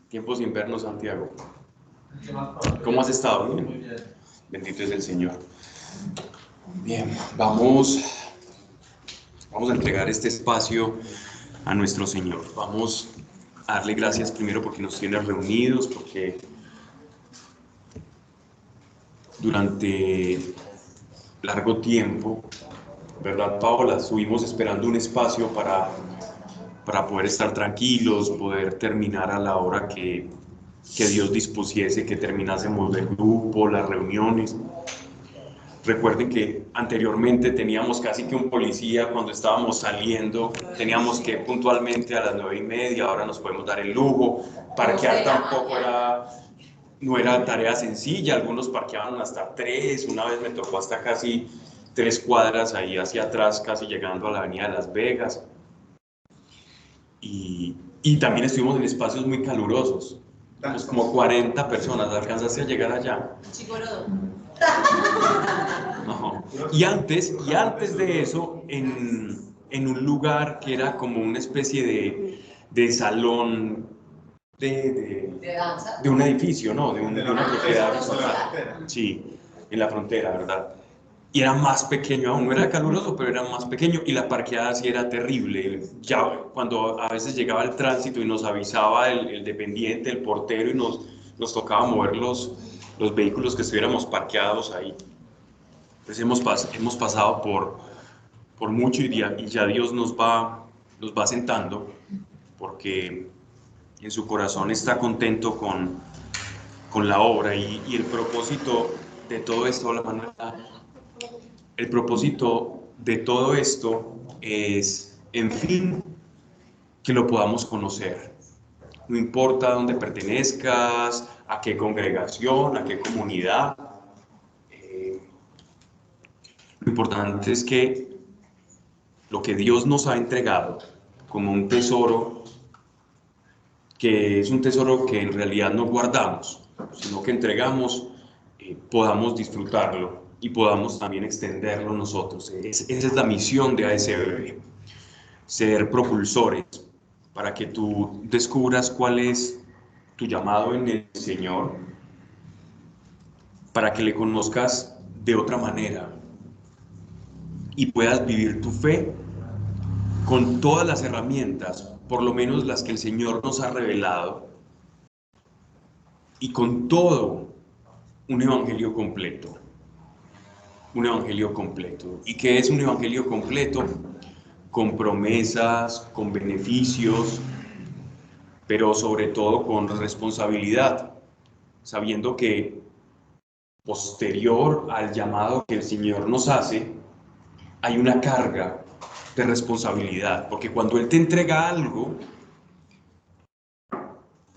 Tiempo sin vernos, Santiago. ¿Cómo has estado? Bien. Muy bien. Bendito es el Señor. Bien, vamos a entregar este espacio a nuestro Señor. Vamos a darle gracias primero porque nos tiene reunidos, porque durante largo tiempo, ¿verdad, Paola? Estuvimos esperando un espacio para poder estar tranquilos, poder terminar a la hora que Dios dispusiese, que terminásemos el grupo, las reuniones. Recuerden que anteriormente teníamos casi que un policía cuando estábamos saliendo, teníamos que puntualmente a las 9:30, ahora nos podemos dar el lujo. Parquear tampoco no era tarea sencilla, algunos parqueaban hasta 3, una vez me tocó hasta casi 3 cuadras ahí hacia atrás, casi llegando a la avenida de Las Vegas. Y también estuvimos en espacios muy calurosos, pues como 40 personas, ¿alcanzaste a llegar allá? Chicorodo. No. Y antes de eso, en un lugar que era como una especie de salón ¿De danza? de un edificio, ¿no? De una propiedad. frontera. Sí, en la frontera, ¿verdad? Y era más pequeño aún, no era caluroso, pero era más pequeño y la parqueada sí era terrible. Ya cuando a veces llegaba el tránsito y nos avisaba el dependiente, el portero, y nos tocaba mover los vehículos que estuviéramos parqueados ahí. Pues hemos pasado por mucho y ya Dios nos va sentando porque en su corazón está contento con la obra y el propósito de todo esto, el propósito de todo esto es, en fin, que lo podamos conocer. No importa dónde pertenezcas, a qué congregación, a qué comunidad. Lo importante es que lo que Dios nos ha entregado como un tesoro, que es un tesoro que en realidad no guardamos, sino que entregamos, podamos disfrutarlo y podamos también extenderlo nosotros. Esa es la misión de ASB, ser propulsores para que tú descubras cuál es tu llamado en el Señor, para que le conozcas de otra manera y puedas vivir tu fe con todas las herramientas, por lo menos las que el Señor nos ha revelado, y con todo un evangelio completo. Un evangelio completo. ¿Y qué es un evangelio completo? Con promesas, con beneficios, pero sobre todo con responsabilidad, sabiendo que posterior al llamado que el Señor nos hace, hay una carga de responsabilidad, porque cuando Él te entrega algo,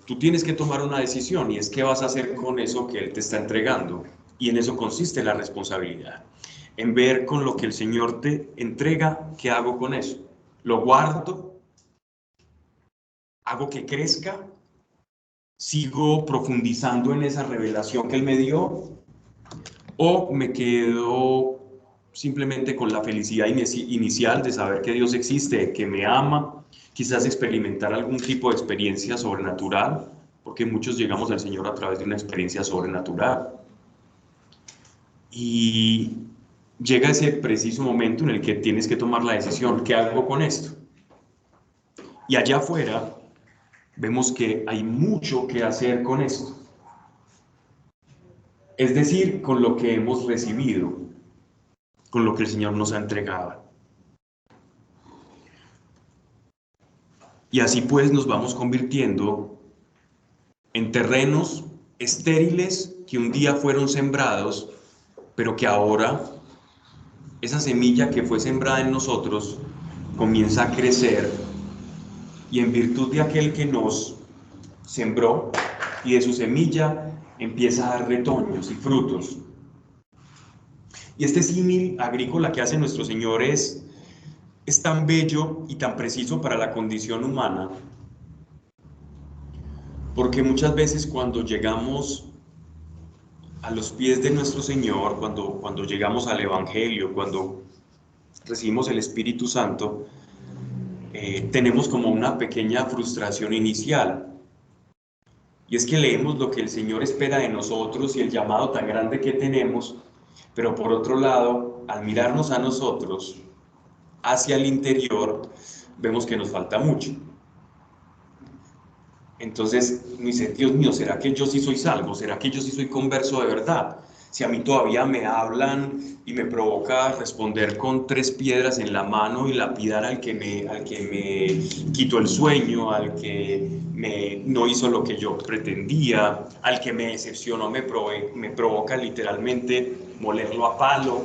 tú tienes que tomar una decisión y es qué vas a hacer con eso que Él te está entregando. Y en eso consiste la responsabilidad, en ver con lo que el Señor te entrega, ¿qué hago con eso? ¿Lo guardo? ¿Hago que crezca? ¿Sigo profundizando en esa revelación que Él me dio? ¿O me quedo simplemente con la felicidad inicial de saber que Dios existe, que me ama, quizás experimentar algún tipo de experiencia sobrenatural, porque muchos llegamos al Señor a través de una experiencia sobrenatural? Y llega ese preciso momento en el que tienes que tomar la decisión, ¿qué hago con esto? Y allá afuera vemos que hay mucho que hacer con esto. Es decir, con lo que hemos recibido, con lo que el Señor nos ha entregado. Y así pues nos vamos convirtiendo en terrenos estériles que un día fueron sembrados, pero que ahora esa semilla que fue sembrada en nosotros comienza a crecer y en virtud de aquel que nos sembró y de su semilla empieza a dar retoños y frutos. Y este símil agrícola que hace nuestro Señor es tan bello y tan preciso para la condición humana, porque muchas veces cuando llegamos a los pies de nuestro Señor, cuando llegamos al Evangelio, cuando recibimos el Espíritu Santo, tenemos como una pequeña frustración inicial. Y es que leemos lo que el Señor espera de nosotros y el llamado tan grande que tenemos, pero por otro lado, al mirarnos a nosotros hacia el interior, vemos que nos falta mucho. Entonces, me dice, Dios mío, ¿será que yo sí soy salvo? ¿Será que yo sí soy converso de verdad? Si a mí todavía me hablan y me provoca responder con 3 piedras en la mano y lapidar al que me quitó el sueño, al que no hizo lo que yo pretendía, al que me decepcionó, me provoca literalmente molerlo a palo.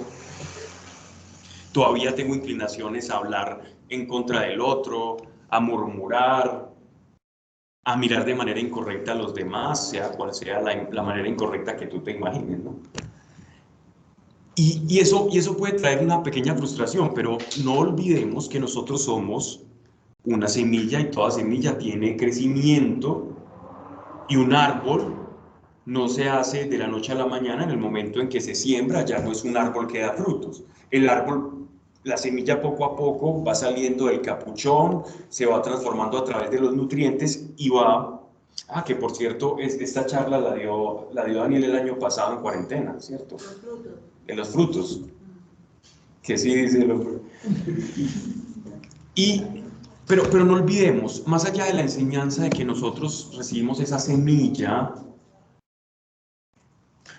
Todavía tengo inclinaciones a hablar en contra del otro, a murmurar, a mirar de manera incorrecta a los demás, sea cual sea la manera incorrecta que tú te imagines, ¿no? Y eso puede traer una pequeña frustración, pero no olvidemos que nosotros somos una semilla y toda semilla tiene crecimiento y un árbol no se hace de la noche a la mañana. En el momento en que se siembra ya no es un árbol que da frutos. El árbol, la semilla poco a poco va saliendo del capuchón, se va transformando a través de los nutrientes y va... Ah, que por cierto, esta charla la dio Daniel el año pasado en cuarentena, ¿cierto? Los frutos. De los frutos. Que sí dice el hombre. Pero no olvidemos, más allá de la enseñanza de que nosotros recibimos esa semilla,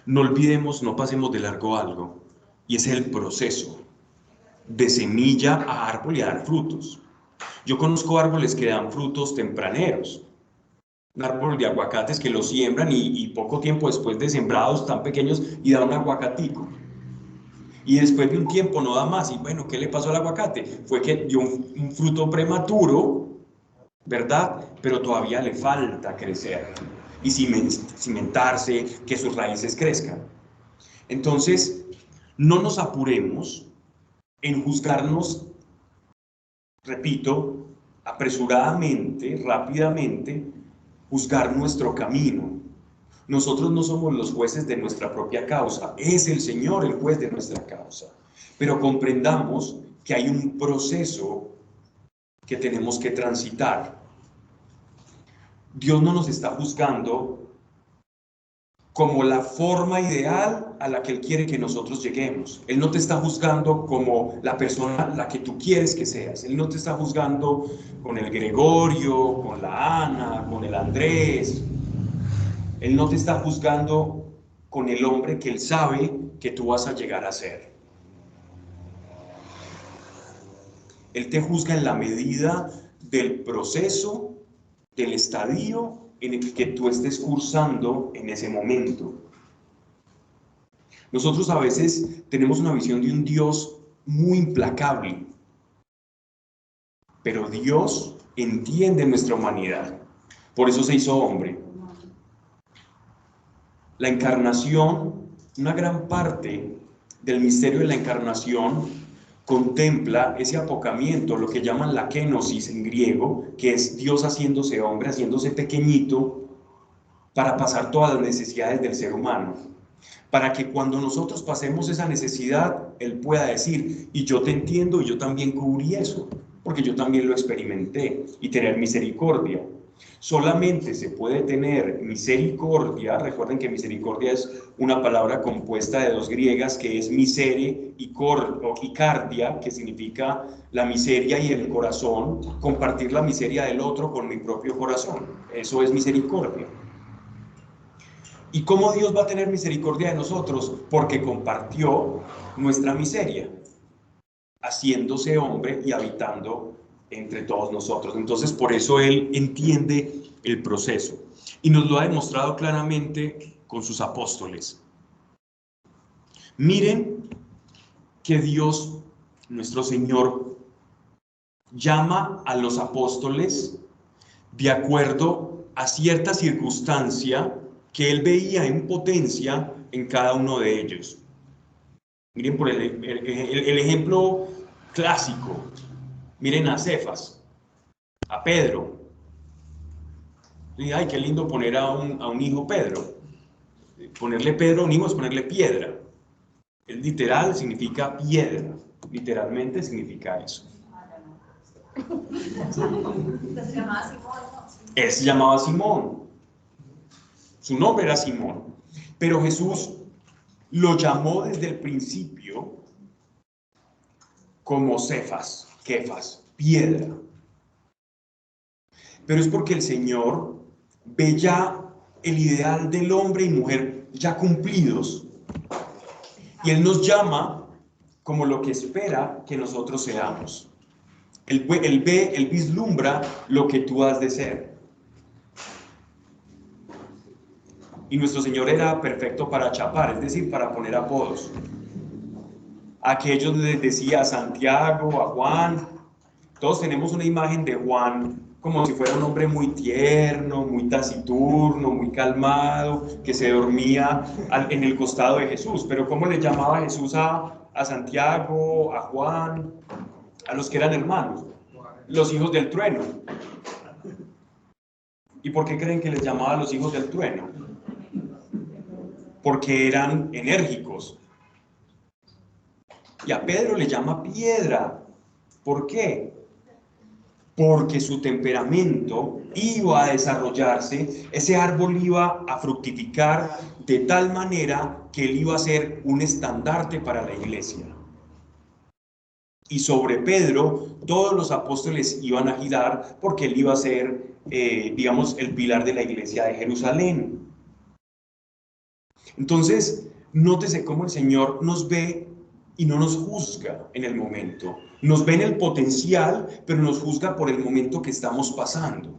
no olvidemos, no pasemos de largo algo, y es el proceso de semilla a árbol y a dar frutos. Yo conozco árboles que dan frutos tempraneros, un árbol de aguacates que lo siembran y poco tiempo después de sembrados tan pequeños y da un aguacatico. Y después de un tiempo no da más. Y bueno, ¿qué le pasó al aguacate? Fue que dio un fruto prematuro, ¿verdad? Pero todavía le falta crecer y cimentarse, que sus raíces crezcan. Entonces, no nos apuremos en juzgarnos, repito, apresuradamente, rápidamente, juzgar nuestro camino. Nosotros no somos los jueces de nuestra propia causa, es el Señor el juez de nuestra causa. Pero comprendamos que hay un proceso que tenemos que transitar. Dios no nos está juzgando como la forma ideal a la que Él quiere que nosotros lleguemos. Él no te está juzgando como la persona la que tú quieres que seas. Él no te está juzgando con el Gregorio, con la Ana, con el Andrés. Él no te está juzgando con el hombre que Él sabe que tú vas a llegar a ser. Él te juzga en la medida del proceso, del estadio en el que tú estés cursando en ese momento. Nosotros a veces tenemos una visión de un Dios muy implacable, pero Dios entiende nuestra humanidad. Por eso se hizo hombre. La encarnación, una gran parte del misterio de la encarnación contempla ese apocamiento, lo que llaman la kenosis en griego, que es Dios haciéndose hombre, haciéndose pequeñito para pasar todas las necesidades del ser humano. Para que cuando nosotros pasemos esa necesidad, Él pueda decir, y yo te entiendo, y yo también cubrí eso, porque yo también lo experimenté, y tener misericordia. Solamente se puede tener misericordia, recuerden que misericordia es una palabra compuesta de 2 griegas, que es misere y cardia, que significa la miseria y el corazón, compartir la miseria del otro con mi propio corazón. Eso es misericordia. ¿Y cómo Dios va a tener misericordia de nosotros? Porque compartió nuestra miseria, haciéndose hombre y habitando entre todos nosotros. Entonces, por eso Él entiende el proceso. Y nos lo ha demostrado claramente con sus apóstoles. Miren que Dios, nuestro Señor, llama a los apóstoles de acuerdo a cierta circunstancia que Él veía en potencia en cada uno de ellos. Miren por el ejemplo clásico. Miren a Cefas, a Pedro. Y, ay, qué lindo poner a un hijo Pedro. Ponerle Pedro a un hijo es ponerle piedra. El literal significa piedra. Literalmente significa eso. Se llamaba Simón, ¿no? Él se llamaba Simón. Su nombre era Simón. Pero Jesús lo llamó desde el principio como Cefas, Kefas, piedra. Pero es porque el Señor ve ya el ideal del hombre y mujer ya cumplidos. Y Él nos llama como lo que espera que nosotros seamos. Él ve, Él vislumbra lo que tú has de ser. Y nuestro Señor era perfecto para chapar, es decir, para poner apodos. A aquellos les decía a Santiago, a Juan. Todos tenemos una imagen de Juan como si fuera un hombre muy tierno, muy taciturno, muy calmado, que se dormía en el costado de Jesús. Pero ¿cómo le llamaba Jesús a Santiago, a Juan, a los que eran hermanos? Los hijos del trueno. ¿Y por qué creen que les llamaba los hijos del trueno? Porque eran enérgicos. Y a Pedro le llama piedra. ¿Por qué? Porque su temperamento iba a desarrollarse, ese árbol iba a fructificar de tal manera que él iba a ser un estandarte para la iglesia. Y sobre Pedro todos los apóstoles iban a girar porque él iba a ser, digamos, el pilar de la iglesia de Jerusalén. Entonces, nótese cómo el Señor nos ve y no nos juzga en el momento. Nos ve en el potencial, pero nos juzga por el momento que estamos pasando.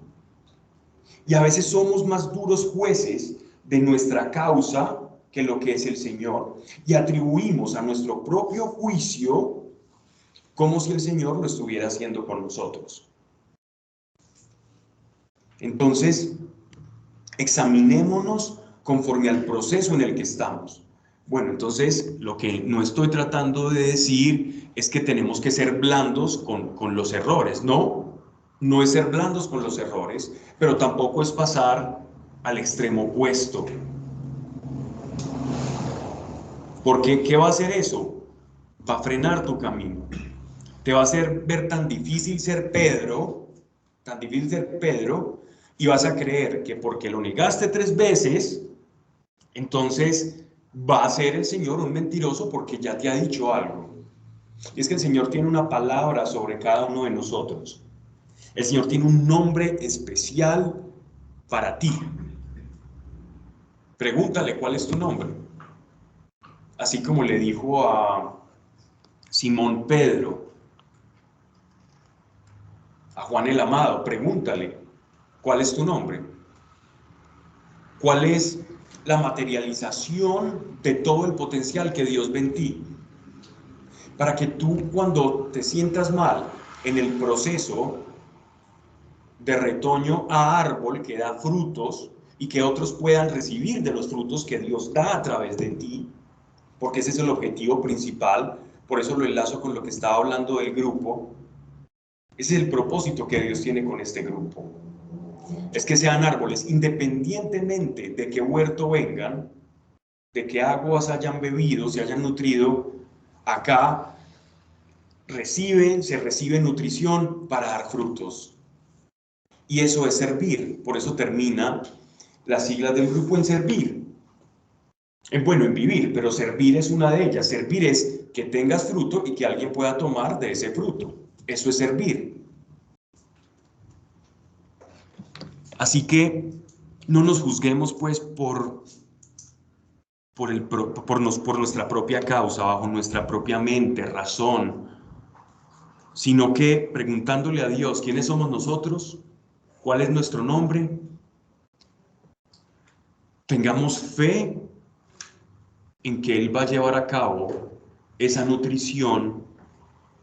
Y a veces somos más duros jueces de nuestra causa que lo que es el Señor. Y atribuimos a nuestro propio juicio como si el Señor lo estuviera haciendo con nosotros. Entonces, examinémonos conforme al proceso en el que estamos. Bueno, entonces lo que no estoy tratando de decir es que tenemos que ser blandos con los errores. No es ser blandos con los errores, pero tampoco es pasar al extremo opuesto. Porque ¿qué va a hacer eso? Va a frenar tu camino. Te va a hacer ver tan difícil ser Pedro, y vas a creer que porque lo negaste 3 veces, entonces va a ser el Señor un mentiroso porque ya te ha dicho algo. Y es que el Señor tiene una palabra sobre cada uno de nosotros. El Señor tiene un nombre especial para ti. Pregúntale cuál es tu nombre. Así como le dijo a Simón Pedro, a Juan el Amado, pregúntale cuál es tu nombre. ¿Cuál es la materialización de todo el potencial que Dios ve en ti? Para que tú, cuando te sientas mal en el proceso de retoño a árbol que da frutos y que otros puedan recibir de los frutos que Dios da a través de ti, porque ese es el objetivo principal, por eso lo enlazo con lo que estaba hablando del grupo. Ese es el propósito que Dios tiene con este grupo. Es que sean árboles, independientemente de qué huerto vengan, de qué aguas hayan bebido, se hayan nutrido, acá se recibe nutrición para dar frutos. Y eso es servir, por eso termina las siglas del grupo en servir. Bueno, en vivir, pero servir es una de ellas. Servir es que tengas fruto y que alguien pueda tomar de ese fruto. Eso es servir. Así que no nos juzguemos pues por nuestra propia causa, bajo nuestra propia mente, razón, sino que preguntándole a Dios quiénes somos nosotros, cuál es nuestro nombre, tengamos fe en que Él va a llevar a cabo esa nutrición,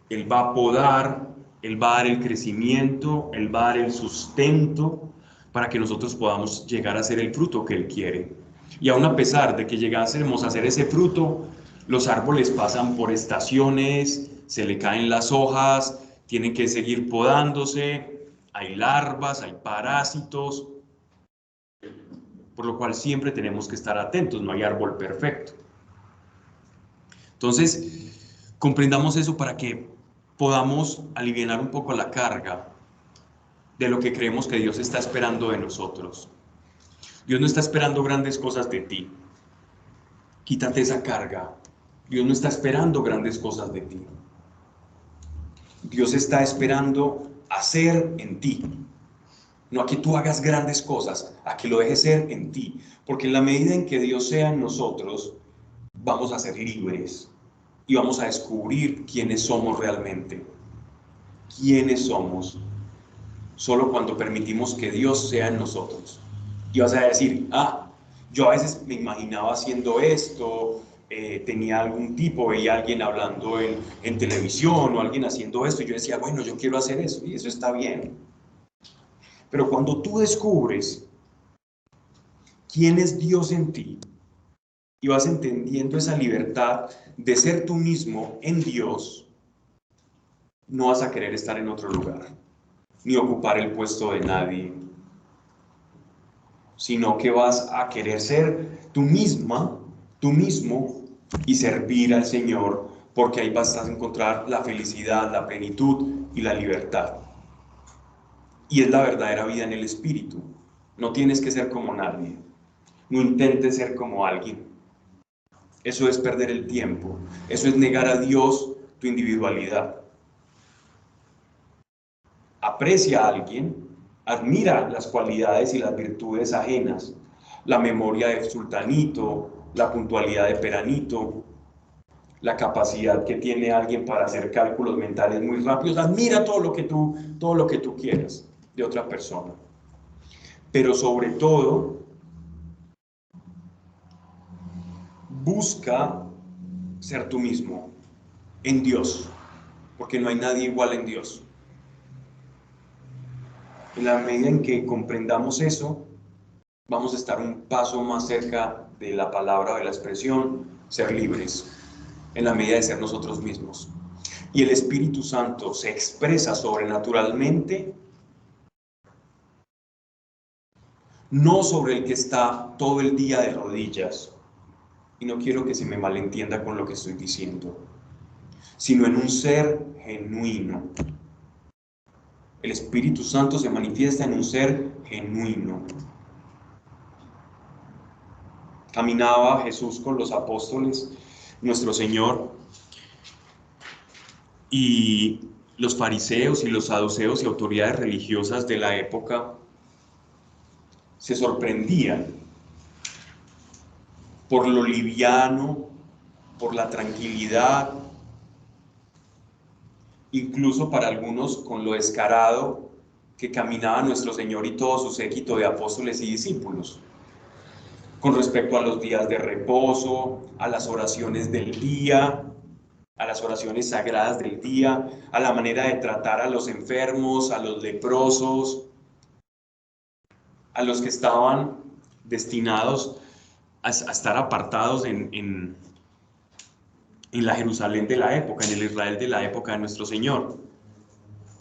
Él va a podar, Él va a dar el crecimiento, Él va a dar el sustento para que nosotros podamos llegar a ser el fruto que Él quiere. Y aún a pesar de que llegásemos a ser ese fruto, los árboles pasan por estaciones, se le caen las hojas, tienen que seguir podándose, hay larvas, hay parásitos, por lo cual siempre tenemos que estar atentos, no hay árbol perfecto. Entonces, comprendamos eso para que podamos alivianar un poco la carga de lo que creemos que Dios está esperando de nosotros. Dios no está esperando grandes cosas de ti. Quítate esa carga. Dios no está esperando grandes cosas de ti. Dios está esperando hacer en ti. No a que tú hagas grandes cosas, a que lo dejes ser en ti. Porque en la medida en que Dios sea en nosotros, vamos a ser libres y vamos a descubrir quiénes somos realmente. ¿Quiénes somos? Solo cuando permitimos que Dios sea en nosotros. Y vas a decir, yo a veces me imaginaba haciendo esto, tenía algún tipo, veía a alguien hablando en televisión o alguien haciendo esto, y yo decía, bueno, yo quiero hacer eso, y eso está bien. Pero cuando tú descubres quién es Dios en ti, y vas entendiendo esa libertad de ser tú mismo en Dios, no vas a querer estar en otro lugar, ni ocupar el puesto de nadie, sino que vas a querer ser tú misma, tú mismo, y servir al Señor, porque ahí vas a encontrar la felicidad, la plenitud y la libertad. Y es la verdadera vida en el Espíritu. No tienes que ser como nadie. No intentes ser como alguien. Eso es perder el tiempo. Eso es negar a Dios tu individualidad. Aprecia a alguien, admira las cualidades y las virtudes ajenas, la memoria de Sultanito, la puntualidad de Peranito, la capacidad que tiene alguien para hacer cálculos mentales muy rápidos. Admira todo lo que tú quieras de otra persona. Pero sobre todo, busca ser tú mismo en Dios, porque no hay nadie igual en Dios. En la medida en que comprendamos eso, vamos a estar un paso más cerca de la palabra o de la expresión, ser libres, en la medida de ser nosotros mismos. Y el Espíritu Santo se expresa sobrenaturalmente, no sobre el que está todo el día de rodillas, y no quiero que se me malentienda con lo que estoy diciendo, sino en un ser genuino. El Espíritu Santo se manifiesta en un ser genuino. Caminaba Jesús con los apóstoles, nuestro Señor, y los fariseos y los saduceos y autoridades religiosas de la época se sorprendían por lo liviano, por la tranquilidad, incluso para algunos con lo descarado que caminaba nuestro Señor y todo su séquito de apóstoles y discípulos, con respecto a los días de reposo, a las oraciones del día, a las oraciones sagradas del día, a la manera de tratar a los enfermos, a los leprosos, a los que estaban destinados a estar apartados en la Jerusalén de la época, en el Israel de la época de nuestro Señor.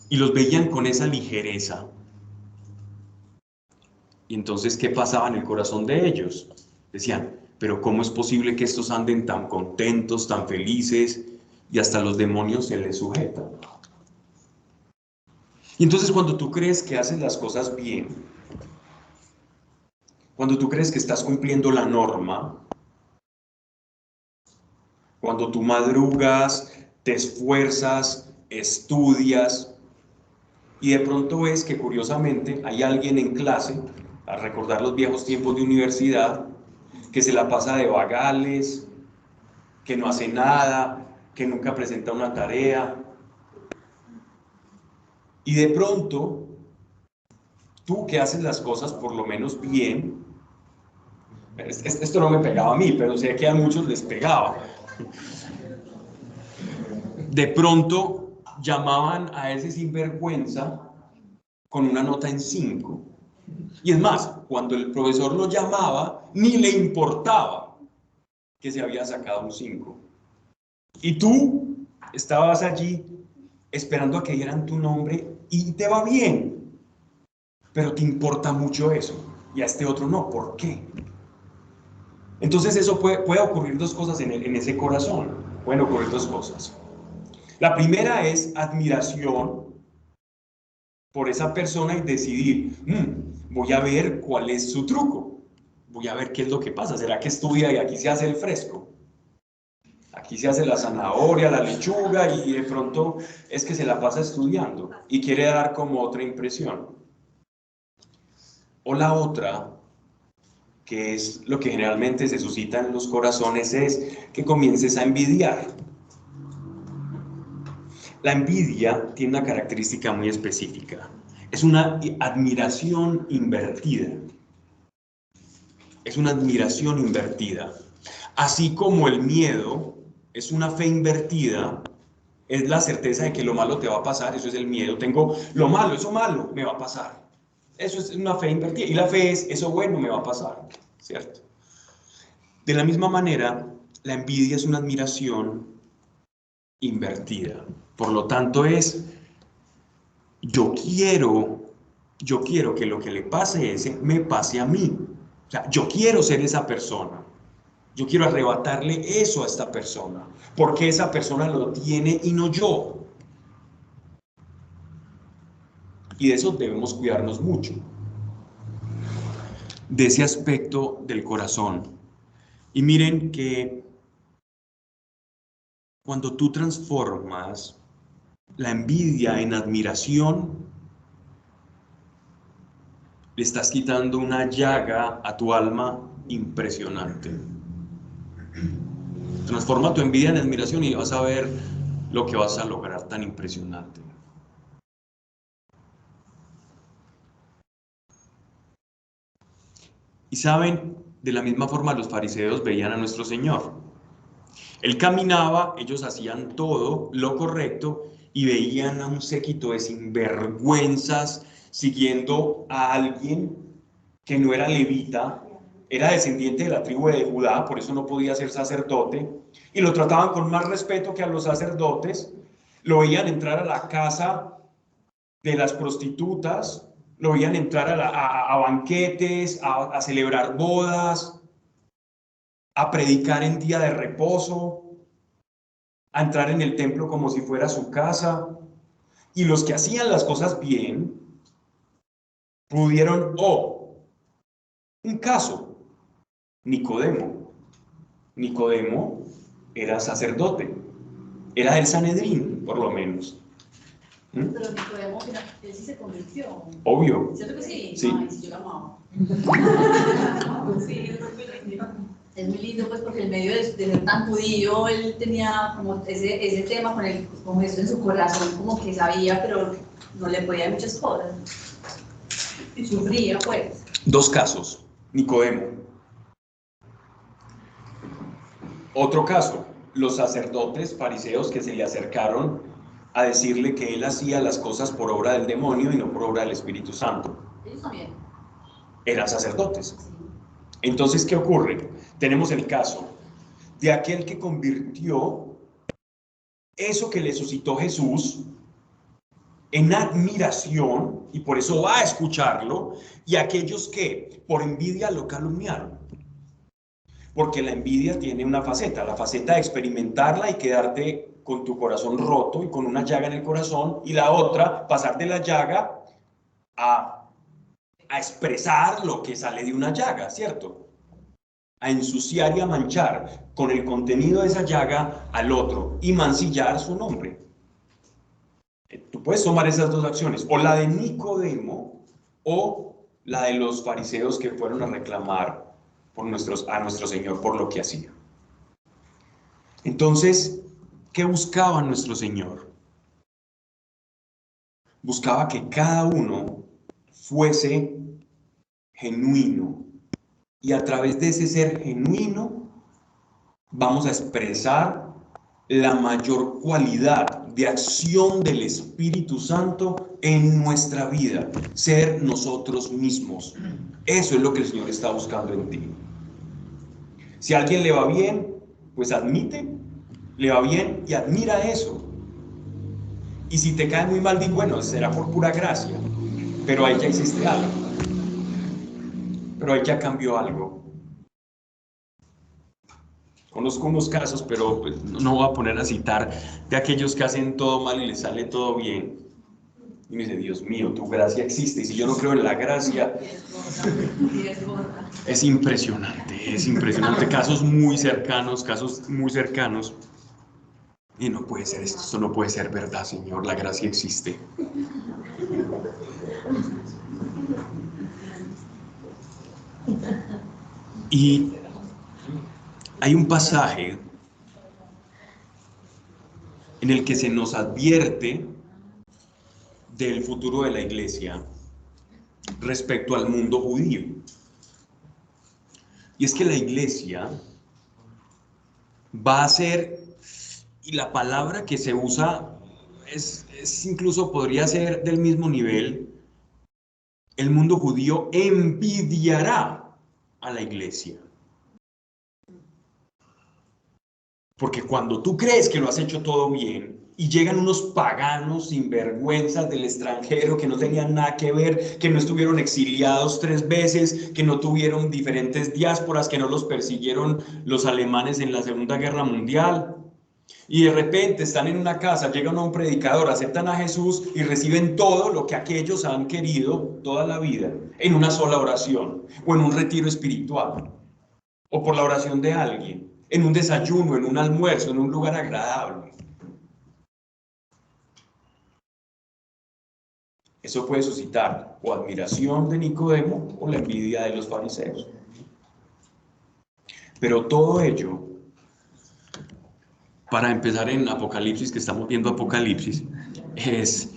Y los veían con esa ligereza. Y entonces, ¿qué pasaba en el corazón de ellos? Decían, pero ¿cómo es posible que estos anden tan contentos, tan felices, y hasta los demonios se les sujetan? Y entonces cuando tú crees que haces las cosas bien, cuando tú crees que estás cumpliendo la norma, cuando tú madrugas, te esfuerzas, estudias, y de pronto ves que curiosamente hay alguien en clase, a recordar los viejos tiempos de universidad, que se la pasa de vagales, que no hace nada, que nunca presenta una tarea. Y de pronto, tú que haces las cosas por lo menos bien, esto no me pegaba a mí, pero sé que a muchos les pegaba. De pronto llamaban a ese sinvergüenza con una nota en 5. Y es más, cuando el profesor lo llamaba, ni le importaba que se había sacado un 5. Y tú estabas allí esperando a que dieran tu nombre y te va bien, pero te importa mucho eso y a este otro no. ¿Por qué? Entonces eso puede ocurrir dos cosas en ese corazón. Pueden ocurrir dos cosas. La primera es admiración por esa persona y decidir, voy a ver cuál es su truco, voy a ver qué es lo que pasa, ¿será que estudia y aquí se hace el fresco? Aquí se hace la zanahoria, la lechuga y de pronto es que se la pasa estudiando y quiere dar como otra impresión. O la otra, que es lo que generalmente se suscita en los corazones, es que comiences a envidiar. La envidia tiene una característica muy específica. Es una admiración invertida. Es una admiración invertida. Así como el miedo es una fe invertida, es la certeza de que lo malo te va a pasar, eso es el miedo. Tengo lo malo, eso malo me va a pasar. Eso es una fe invertida. Y la fe es, eso bueno me va a pasar, ¿cierto? De la misma manera, la envidia es una admiración invertida. Por lo tanto es, yo quiero que lo que le pase a ese me pase a mí. O sea, yo quiero ser esa persona. Yo quiero arrebatarle eso a esta persona, porque esa persona lo tiene y no yo. Y de eso debemos cuidarnos mucho, de ese aspecto del corazón. Y miren que cuando tú transformas la envidia en admiración, le estás quitando una llaga a tu alma impresionante. Transforma tu envidia en admiración y vas a ver lo que vas a lograr tan impresionante. Y saben, de la misma forma los fariseos veían a nuestro Señor. Él caminaba, ellos hacían todo lo correcto y veían a un séquito de sinvergüenzas siguiendo a alguien que no era levita, era descendiente de la tribu de Judá, por eso no podía ser sacerdote, y lo trataban con más respeto que a los sacerdotes, lo veían entrar a la casa de las prostitutas, lo veían entrar a banquetes, a celebrar bodas, a predicar en día de reposo, a entrar en el templo como si fuera su casa. Y los que hacían las cosas bien pudieron, un caso, Nicodemo. Nicodemo era sacerdote, era del Sanedrín, por lo menos. Pero Nicodemo, él sí se convirtió. Obvio. ¿Cierto que sí? Sí. Ay, sí, yo la amaba. Sí, es muy lindo, pues, porque en medio de ser tan judío, él tenía como ese tema con eso en su corazón, como que sabía, pero no le podía muchas cosas. Y sufría, pues. Dos casos. Nicodemo. Otro caso, los sacerdotes fariseos que se le acercaron a decirle que él hacía las cosas por obra del demonio y no por obra del Espíritu Santo. Ellos también. Eran sacerdotes. Sí. Entonces, ¿qué ocurre? Tenemos el caso de aquel que convirtió eso que le suscitó Jesús en admiración, y por eso va a escucharlo, y aquellos que por envidia lo calumniaron. Porque la envidia tiene una faceta, la faceta de experimentarla y quedarte con tu corazón roto y con una llaga en el corazón, y la otra, pasar de la llaga a expresar lo que sale de una llaga, ¿cierto? A ensuciar y a manchar con el contenido de esa llaga al otro y mancillar su nombre. Tú puedes tomar esas dos acciones, o la de Nicodemo o la de los fariseos que fueron a reclamar a nuestro Señor por lo que hacía. Entonces, ¿qué buscaba nuestro Señor? Buscaba que cada uno fuese genuino, y a través de ese ser genuino vamos a expresar la mayor cualidad de acción del Espíritu Santo en nuestra vida, ser nosotros mismos. Eso es lo que el Señor está buscando en ti. Si a alguien le va bien, pues admite, le va bien y admira eso. Y si te cae muy mal, di, bueno, será por pura gracia, pero ahí ya hiciste algo, pero ahí ya cambió algo. Conozco unos casos, pero pues, no voy a poner a citar de aquellos que hacen todo mal y les sale todo bien. Y me dice, Dios mío, tu gracia existe. Y si yo no creo en la gracia, es impresionante, es impresionante. Casos muy cercanos, casos muy cercanos. Y no puede ser esto no puede ser verdad, Señor, la gracia existe. Y hay un pasaje en el que se nos advierte del futuro de la iglesia respecto al mundo judío. Y es que la iglesia va a ser, y la palabra que se usa es incluso podría ser del mismo nivel, el mundo judío envidiará a la iglesia. Porque cuando tú crees que lo has hecho todo bien y llegan unos paganos sinvergüenzas del extranjero que no tenían nada que ver, que no estuvieron exiliados 3 veces, que no tuvieron diferentes diásporas, que no los persiguieron los alemanes en la Segunda Guerra Mundial, y de repente están en una casa, llega un predicador, aceptan a Jesús y reciben todo lo que aquellos han querido toda la vida en una sola oración o en un retiro espiritual o por la oración de alguien, en un desayuno, en un almuerzo, en un lugar agradable. Eso puede suscitar o admiración de Nicodemo o la envidia de los fariseos. Pero todo ello, para empezar en Apocalipsis, que estamos viendo Apocalipsis, ese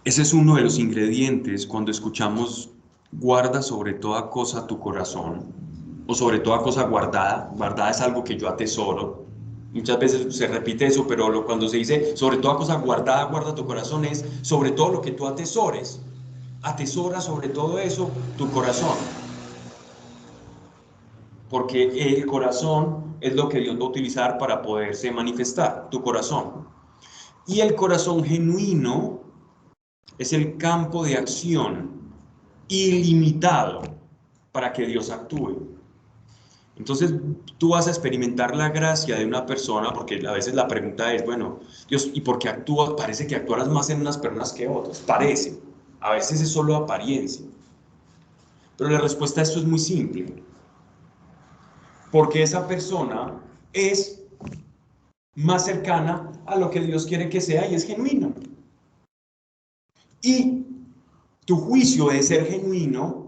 es uno de los ingredientes cuando escuchamos guarda sobre toda cosa tu corazón, o sobre toda cosa guardada. Guardada es algo que yo atesoro. Muchas veces se repite eso, pero cuando se dice sobre toda cosa guardada, guarda tu corazón, es sobre todo lo que tú atesores. Atesora sobre todo eso tu corazón. Porque el corazón es lo que Dios va a utilizar para poderse manifestar, tu corazón. Y el corazón genuino es el campo de acción ilimitado para que Dios actúe. Entonces tú vas a experimentar la gracia de una persona, porque a veces la pregunta es, bueno, Dios, ¿y por qué actúas? Parece que actuarás más en unas personas que otras, parece. A veces es solo apariencia. Pero la respuesta a esto es muy simple. Porque esa persona es más cercana a lo que Dios quiere que sea y es genuino. Y tu juicio de ser genuino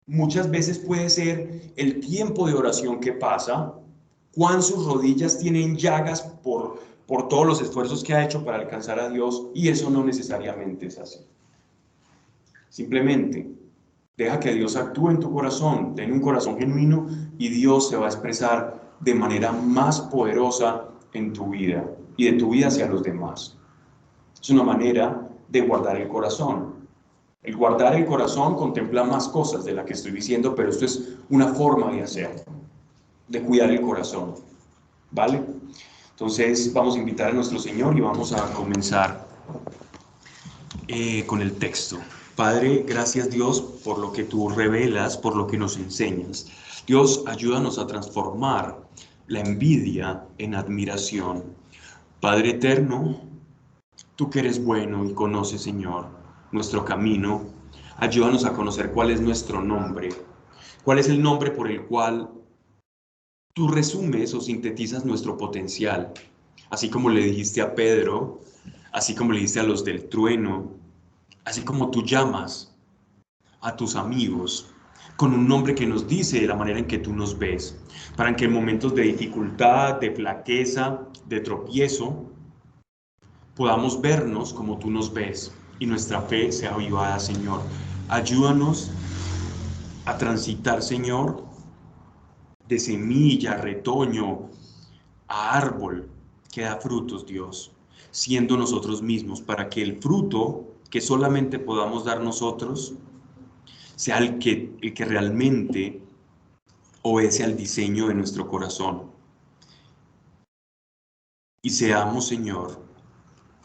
muchas veces puede ser el tiempo de oración que pasa, cuán sus rodillas tienen llagas por todos los esfuerzos que ha hecho para alcanzar a Dios, y eso no necesariamente es así. Simplemente deja que Dios actúe en tu corazón, ten un corazón genuino y Dios se va a expresar de manera más poderosa en tu vida y de tu vida hacia los demás. Es una manera de guardar el corazón. El guardar el corazón contempla más cosas de las que estoy diciendo, pero esto es una forma de hacerlo, de cuidar el corazón, ¿vale? Entonces vamos a invitar a nuestro Señor y vamos a comenzar con el texto. Padre, gracias Dios por lo que tú revelas, por lo que nos enseñas. Dios, ayúdanos a transformar la envidia en admiración. Padre eterno, tú que eres bueno y conoces, Señor, nuestro camino, ayúdanos a conocer cuál es nuestro nombre, cuál es el nombre por el cual tú resumes o sintetizas nuestro potencial, así como le dijiste a Pedro, así como le dijiste a los del trueno, así como tú llamas a tus amigos con un nombre que nos dice de la manera en que tú nos ves, para que en momentos de dificultad, de flaqueza, de tropiezo, podamos vernos como tú nos ves y nuestra fe sea avivada, Señor. Ayúdanos a transitar, Señor, de semilla, retoño, a árbol que da frutos, Dios, siendo nosotros mismos, para que el fruto que solamente podamos dar nosotros sea el que realmente obedece al diseño de nuestro corazón. Y seamos, Señor,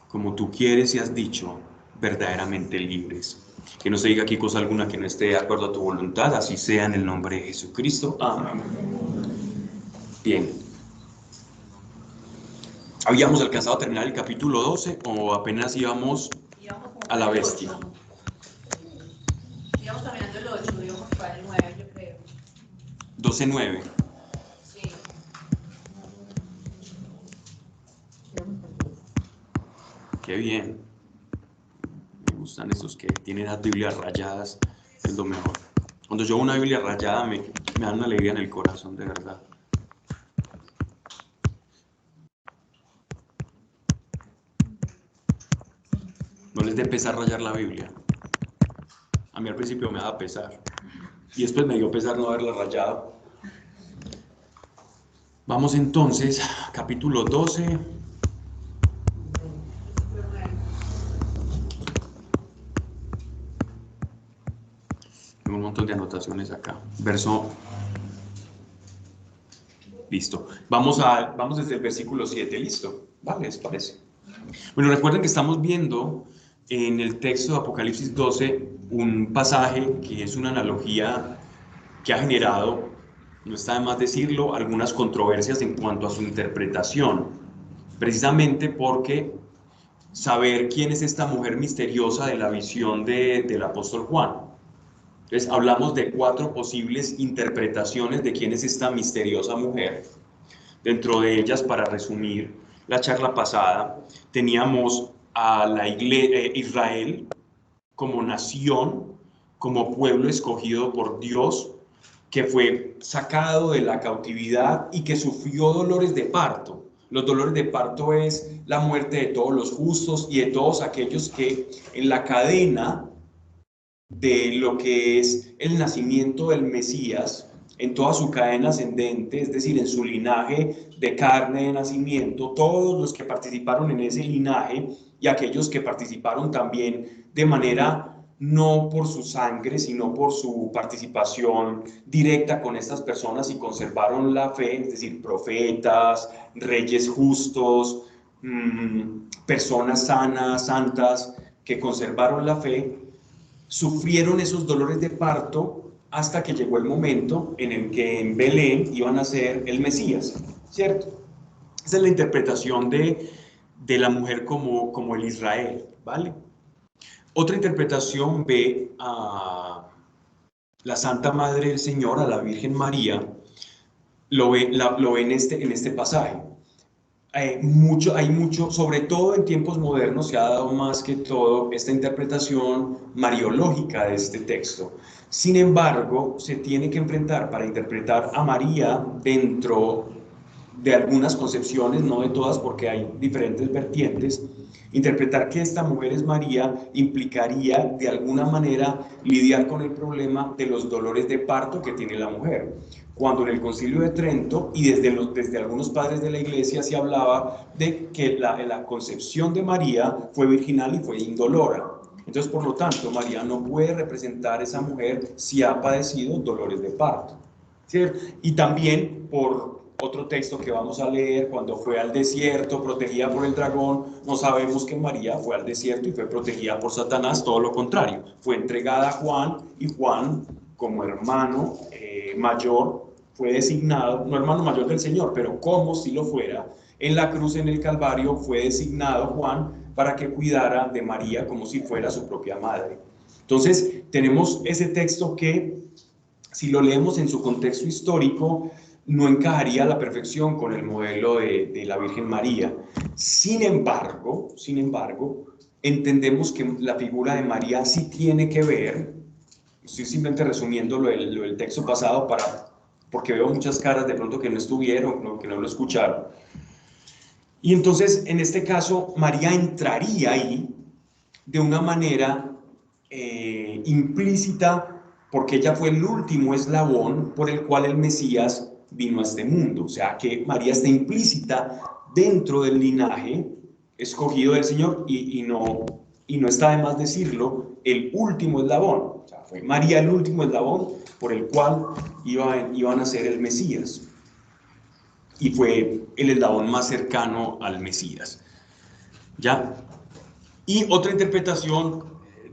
como tú quieres y has dicho, verdaderamente libres. Que no se diga aquí cosa alguna que no esté de acuerdo a tu voluntad, así sea en el nombre de Jesucristo. Amén. Bien. ¿Habíamos alcanzado a terminar el capítulo 12 o apenas íbamos a la bestia? Íbamos caminando el 8, íbamos para el 9, yo creo. 12:9. Sí. Qué bien. Me gustan esos que tienen las Biblias rayadas, es lo mejor. Cuando yo veo una Biblia rayada me da una alegría en el corazón, de verdad. No les dé pesar rayar la Biblia. A mí al principio me daba pesar. Y después me dio pesar no haberla rayado. Vamos entonces, capítulo 12. Tengo un montón de anotaciones acá. Verso. Listo. Vamos desde el versículo 7. ¿Listo? Vale, ¿les parece? Bueno, recuerden que estamos viendo en el texto de Apocalipsis 12 un pasaje que es una analogía que ha generado, no está de más decirlo, algunas controversias en cuanto a su interpretación, precisamente porque saber quién es esta mujer misteriosa de la visión del apóstol Juan. Entonces hablamos de 4 posibles interpretaciones de quién es esta misteriosa mujer. Dentro de ellas, para resumir la charla pasada, teníamos a la Israel como nación, como pueblo escogido por Dios, que fue sacado de la cautividad y que sufrió dolores de parto. Los dolores de parto es la muerte de todos los justos y de todos aquellos que en la cadena de lo que es el nacimiento del Mesías, en toda su cadena ascendente, es decir, en su linaje de carne de nacimiento, todos los que participaron en ese linaje y aquellos que participaron también de manera no por su sangre, sino por su participación directa con estas personas y conservaron la fe, es decir, profetas, reyes justos, personas sanas, santas, que conservaron la fe, sufrieron esos dolores de parto hasta que llegó el momento en el que en Belén iba a nacer el Mesías, ¿cierto? Esa es la interpretación de la mujer como el Israel, ¿vale? Otra interpretación ve a la Santa Madre del Señor, a la Virgen María, lo ve en este pasaje. Hay mucho, sobre todo en tiempos modernos, se ha dado más que todo esta interpretación mariológica de este texto. Sin embargo, se tiene que enfrentar para interpretar a María dentro de algunas concepciones, no de todas porque hay diferentes vertientes. Interpretar que esta mujer es María implicaría de alguna manera lidiar con el problema de los dolores de parto que tiene la mujer. Cuando en el Concilio de Trento y desde algunos padres de la Iglesia se hablaba de que la concepción de María fue virginal y fue indolora. Entonces, por lo tanto, María no puede representar a esa mujer si ha padecido dolores de parto, ¿cierto? Y también por otro texto que vamos a leer, cuando fue al desierto protegida por el dragón, no sabemos que María fue al desierto y fue protegida por Satanás, todo lo contrario, fue entregada a Juan y Juan, como hermano mayor, fue designado, no hermano mayor del Señor, pero como si lo fuera, en la cruz en el Calvario fue designado Juan para que cuidara de María como si fuera su propia madre. Entonces tenemos ese texto que, si lo leemos en su contexto histórico, no encajaría a la perfección con el modelo de la Virgen María. Sin embargo, entendemos que la figura de María sí tiene que ver, estoy simplemente resumiendo lo del texto pasado porque veo muchas caras de pronto que no estuvieron, que no lo escucharon. Y entonces, en este caso, María entraría ahí de una manera implícita, porque ella fue el último eslabón por el cual el Mesías vino a este mundo. O sea, que María está implícita dentro del linaje escogido del Señor y no está de más decirlo, el último eslabón. O sea, fue María el último eslabón por el cual iba a nacer el Mesías. Y fue el eslabón más cercano al Mesías. ¿Ya? Y otra interpretación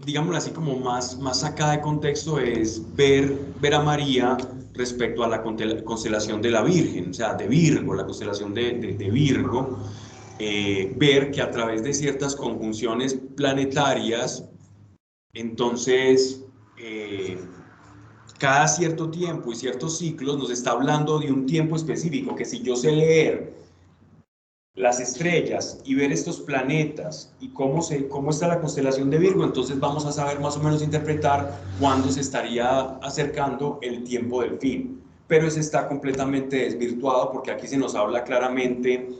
digámoslo así, como más sacada de contexto, es ver a María respecto a la constelación de la Virgen, o sea, de Virgo, la constelación de Virgo, ver que a través de ciertas conjunciones planetarias, entonces, cada cierto tiempo y ciertos ciclos nos está hablando de un tiempo específico, que si yo sé leer las estrellas y ver estos planetas y cómo está la constelación de Virgo, entonces vamos a saber más o menos interpretar cuándo se estaría acercando el tiempo del fin. Pero eso está completamente desvirtuado porque aquí se nos habla claramente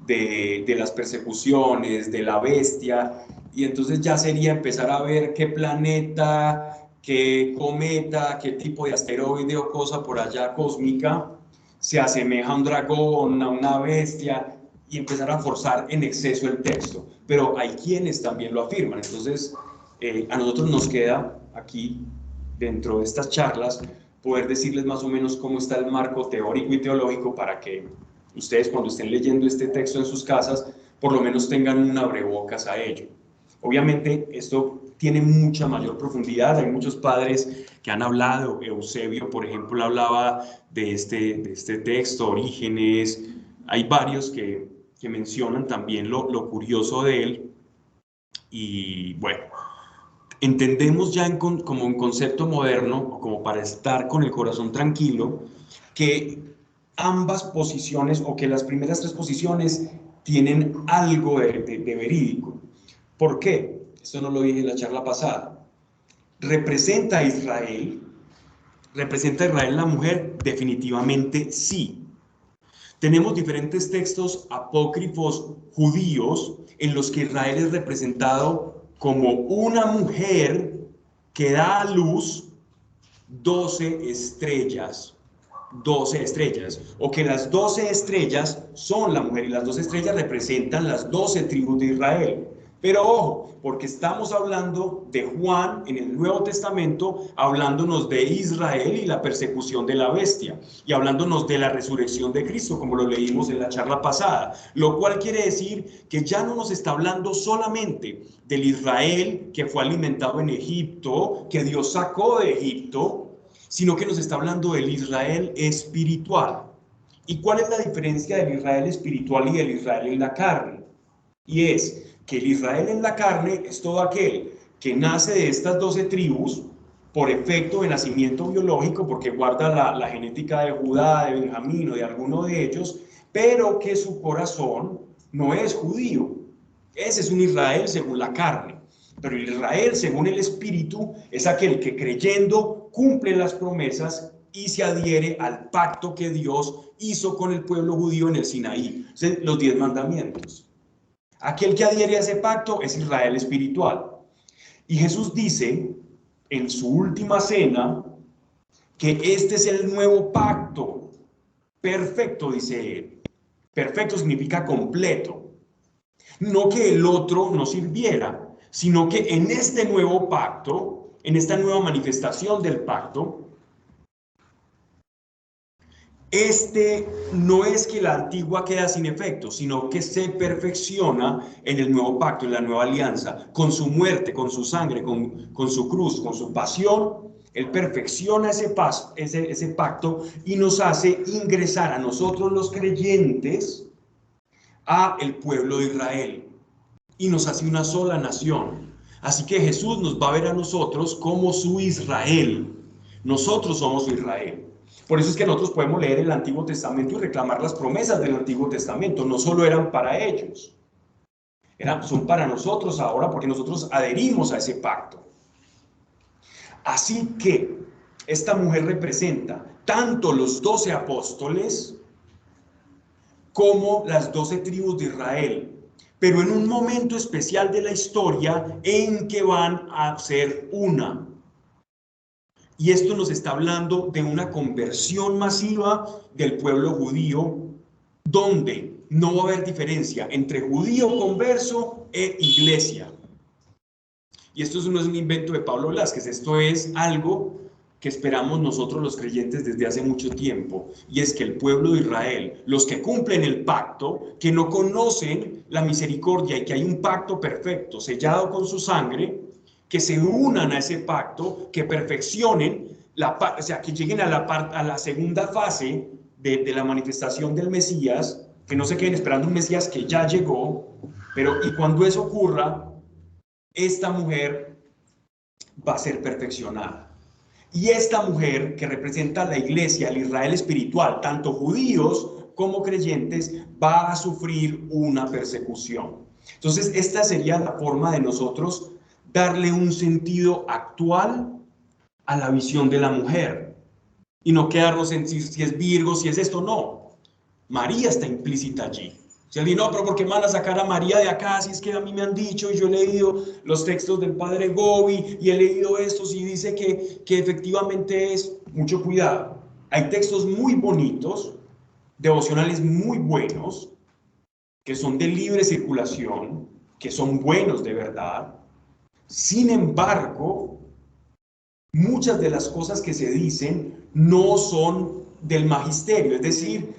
de las persecuciones, de la bestia, y entonces ya sería empezar a ver qué planeta, qué cometa, qué tipo de asteroide o cosa por allá cósmica se asemeja a un dragón, a una bestia, y empezar a forzar en exceso el texto. Pero hay quienes también lo afirman. Entonces, a nosotros nos queda aquí, dentro de estas charlas, poder decirles más o menos cómo está el marco teórico y teológico para que ustedes, cuando estén leyendo este texto en sus casas, por lo menos tengan un abrebocas a ello. Obviamente, esto tiene mucha mayor profundidad. Hay muchos padres que han hablado. Eusebio, por ejemplo, hablaba de este texto, Orígenes. Hay varios que mencionan también lo curioso de él. Y bueno, entendemos ya como un concepto moderno, o como para estar con el corazón tranquilo, que ambas posiciones, o que las primeras tres posiciones, tienen algo de verídico. ¿Por qué? Esto no lo dije en la charla pasada. ¿Representa a Israel? ¿Representa a Israel la mujer? Definitivamente sí. Tenemos diferentes textos apócrifos judíos en los que Israel es representado como una mujer que da a luz 12 estrellas. 12 estrellas, o que las 12 estrellas son la mujer y las 12 estrellas representan las 12 tribus de Israel. Pero ojo, porque estamos hablando de Juan en el Nuevo Testamento, hablándonos de Israel y la persecución de la bestia, y hablándonos de la resurrección de Cristo, como lo leímos en la charla pasada, lo cual quiere decir que ya no nos está hablando solamente del Israel que fue alimentado en Egipto, que Dios sacó de Egipto, sino que nos está hablando del Israel espiritual. ¿Y cuál es la diferencia del Israel espiritual y del Israel en la carne? Y es que el Israel en la carne es todo aquel que nace de estas 12 tribus por efecto de nacimiento biológico, porque guarda la genética de Judá, de Benjamín o de alguno de ellos, pero que su corazón no es judío. Ese es un Israel según la carne. Pero el Israel según el Espíritu es aquel que, creyendo, cumple las promesas y se adhiere al pacto que Dios hizo con el pueblo judío en el Sinaí, los 10 mandamientos. Aquel que adhiere a ese pacto es Israel espiritual. Y Jesús dice en su última cena que este es el nuevo pacto. Perfecto, dice él. Perfecto significa completo. No que el otro no sirviera, sino que en este nuevo pacto, en esta nueva manifestación del pacto, no es que la antigua queda sin efecto, sino que se perfecciona en el nuevo pacto, en la nueva alianza, con su muerte, con su sangre, con su cruz, con su pasión. Él perfecciona ese pacto y nos hace ingresar a nosotros los creyentes a el pueblo de Israel y nos hace una sola nación. Así que Jesús nos va a ver a nosotros como su Israel. Nosotros somos su Israel. Por eso es que nosotros podemos leer el Antiguo Testamento y reclamar las promesas del Antiguo Testamento. No solo eran para ellos, son para nosotros ahora, porque nosotros adherimos a ese pacto. Así que esta mujer representa tanto los 12 apóstoles como las 12 tribus de Israel, pero en un momento especial de la historia en que van a ser una. Y esto nos está hablando de una conversión masiva del pueblo judío, donde no va a haber diferencia entre judío converso e iglesia. Y esto no es un invento de Pablo Velázquez, esto es algo que esperamos nosotros los creyentes desde hace mucho tiempo, y es que el pueblo de Israel, los que cumplen el pacto, que no conocen la misericordia y que hay un pacto perfecto sellado con su sangre, que se unan a ese pacto, que perfeccionen, o sea, que lleguen a la segunda fase de la manifestación del Mesías, que no se queden esperando un Mesías que ya llegó, pero y cuando eso ocurra, esta mujer va a ser perfeccionada. Y esta mujer que representa a la iglesia, al Israel espiritual, tanto judíos como creyentes, va a sufrir una persecución. Entonces, esta sería la forma de nosotros darle un sentido actual a la visión de la mujer. Y no quedarnos en si es Virgo, si es esto, no. María está implícita allí. Si alguien, no, pero ¿por qué van a sacar a María de acá? Si es que a mí me han dicho, y yo he leído los textos del padre Gobi, y he leído estos, y dice que efectivamente es, mucho cuidado. Hay textos muy bonitos, devocionales muy buenos, que son de libre circulación, que son buenos de verdad. Sin embargo, muchas de las cosas que se dicen no son del magisterio, es decir,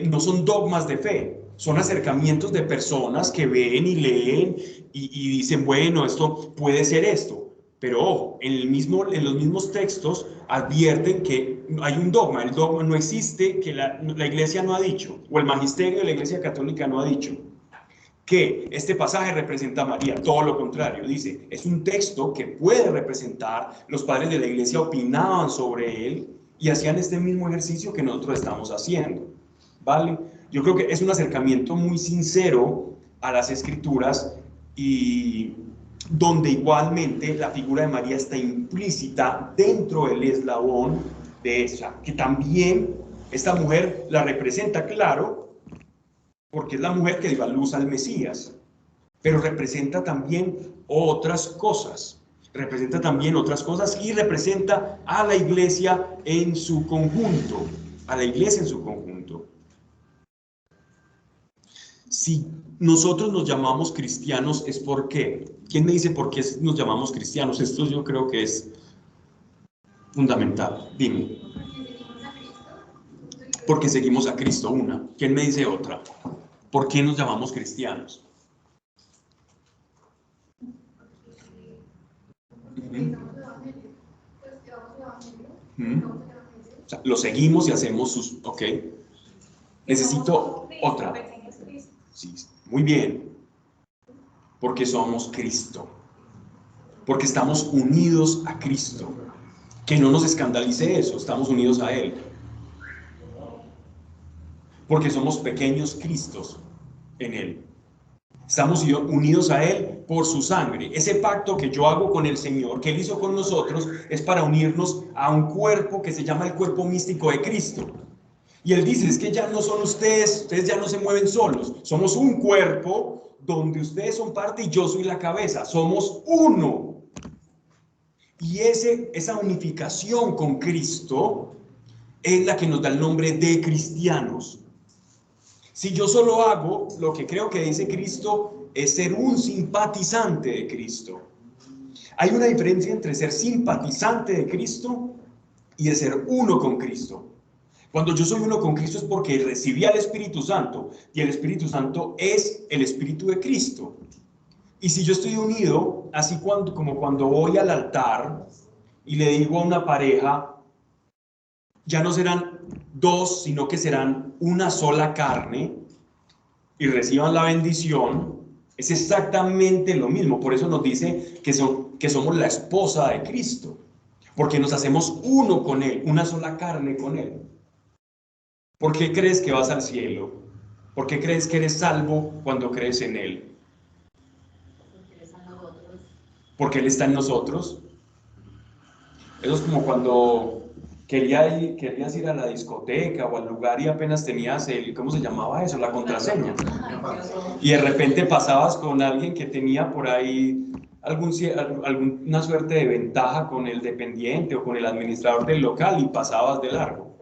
no son dogmas de fe, son acercamientos de personas que ven y leen y dicen, bueno, esto puede ser esto, pero ojo, en los mismos textos advierten que hay un dogma, el dogma no existe, que la iglesia no ha dicho, o el magisterio de la iglesia católica no ha dicho que este pasaje representa a María, todo lo contrario, dice, es un texto que puede representar, los padres de la iglesia opinaban sobre él y hacían este mismo ejercicio que nosotros estamos haciendo, ¿vale? Yo creo que es un acercamiento muy sincero a las escrituras y donde igualmente la figura de María está implícita dentro del eslabón de esa, que también esta mujer la representa, claro, porque es la mujer que dio a luz al Mesías, pero representa también otras cosas, y representa a la iglesia en su conjunto, Si nosotros nos llamamos cristianos es ¿por qué? ¿Quién me dice por qué nos llamamos cristianos? Esto yo creo que es fundamental. Dime. Porque seguimos a Cristo, una. ¿Quién me dice otra? ¿Por qué nos llamamos cristianos? O sea, lo seguimos y hacemos sus... Ok. Necesito otra. Sí, muy bien. Porque somos Cristo. Porque estamos unidos a Cristo. Que no nos escandalice eso, estamos unidos a Él. Porque somos pequeños Cristos en Él. Estamos unidos a Él por su sangre. Ese pacto que yo hago con el Señor, que Él hizo con nosotros, es para unirnos a un cuerpo que se llama el cuerpo místico de Cristo. Y Él dice, es que ya no son ustedes ya no se mueven solos. Somos un cuerpo donde ustedes son parte y yo soy la cabeza. Somos uno. Y esa unificación con Cristo es la que nos da el nombre de cristianos. Si yo solo hago lo que creo que dice Cristo, es ser un simpatizante de Cristo. Hay una diferencia entre ser simpatizante de Cristo y de ser uno con Cristo. Cuando yo soy uno con Cristo es porque recibí al Espíritu Santo y el Espíritu Santo es el Espíritu de Cristo. Y si yo estoy unido, así como cuando voy al altar y le digo a una pareja, ya no serán dos, sino que serán una sola carne y reciban la bendición, es exactamente lo mismo. Por eso nos dice que somos la esposa de Cristo, porque nos hacemos uno con Él, una sola carne con Él. ¿Por qué crees que vas al cielo? ¿Por qué crees que eres salvo cuando crees en Él? Porque Él está en nosotros. Eso es como cuando querías ir a la discoteca o al lugar y apenas tenías ¿cómo se llamaba eso? La contraseña. Y de repente pasabas con alguien que tenía por ahí alguna suerte de ventaja con el dependiente o con el administrador del local y pasabas de largo.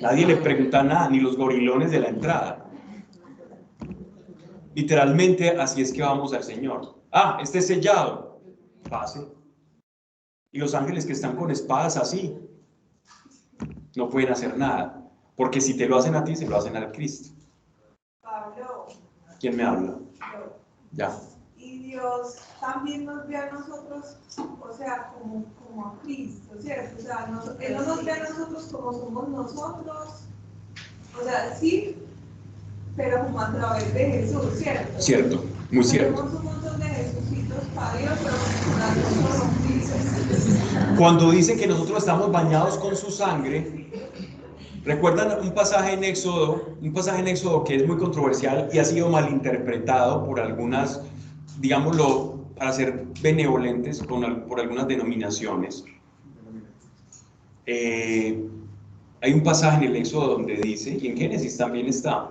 Nadie le pregunta nada, ni los gorilones de la entrada. Literalmente así es que vamos al Señor. Ah, este es sellado. Pase. Y los ángeles que están con espadas así no pueden hacer nada, porque si te lo hacen a ti, se lo hacen al Cristo. Pablo. ¿Quién me habla? Yo. Ya. Y Dios también nos ve a nosotros, o sea, como a Cristo, ¿cierto? O sea, Él no nos ve a nosotros como somos nosotros, o sea, sí, pero como a través de Jesús, ¿cierto? Cierto, muy cierto. Tenemos un montón de Jesucitos para Dios, pero para nosotros Cristo. Cuando dice que nosotros estamos bañados con su sangre, ¿recuerdan un pasaje en Éxodo? Un pasaje en Éxodo que es muy controversial y ha sido malinterpretado por algunas, digámoslo, para ser benevolentes por algunas denominaciones. Hay un pasaje en el Éxodo donde dice, y en Génesis también está,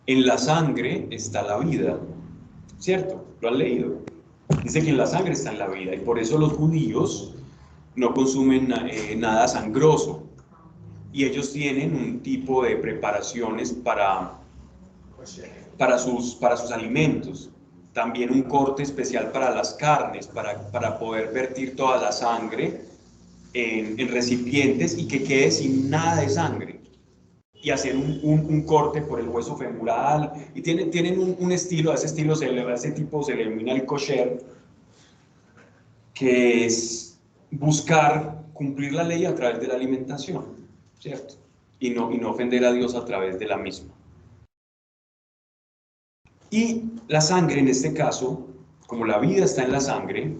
en la sangre está la vida, ¿cierto? ¿Lo han leído? Dice que en la sangre está la vida y por eso los judíos no consumen nada sangroso y ellos tienen un tipo de preparaciones para sus alimentos, también un corte especial para las carnes, para poder vertir toda la sangre en recipientes y que quede sin nada de sangre y hacer un corte por el hueso femoral y tienen un estilo, a ese tipo se le denomina el kosher, que es buscar cumplir la ley a través de la alimentación, ¿cierto? Y no ofender a Dios a través de la misma. Y la sangre en este caso, como la vida está en la sangre,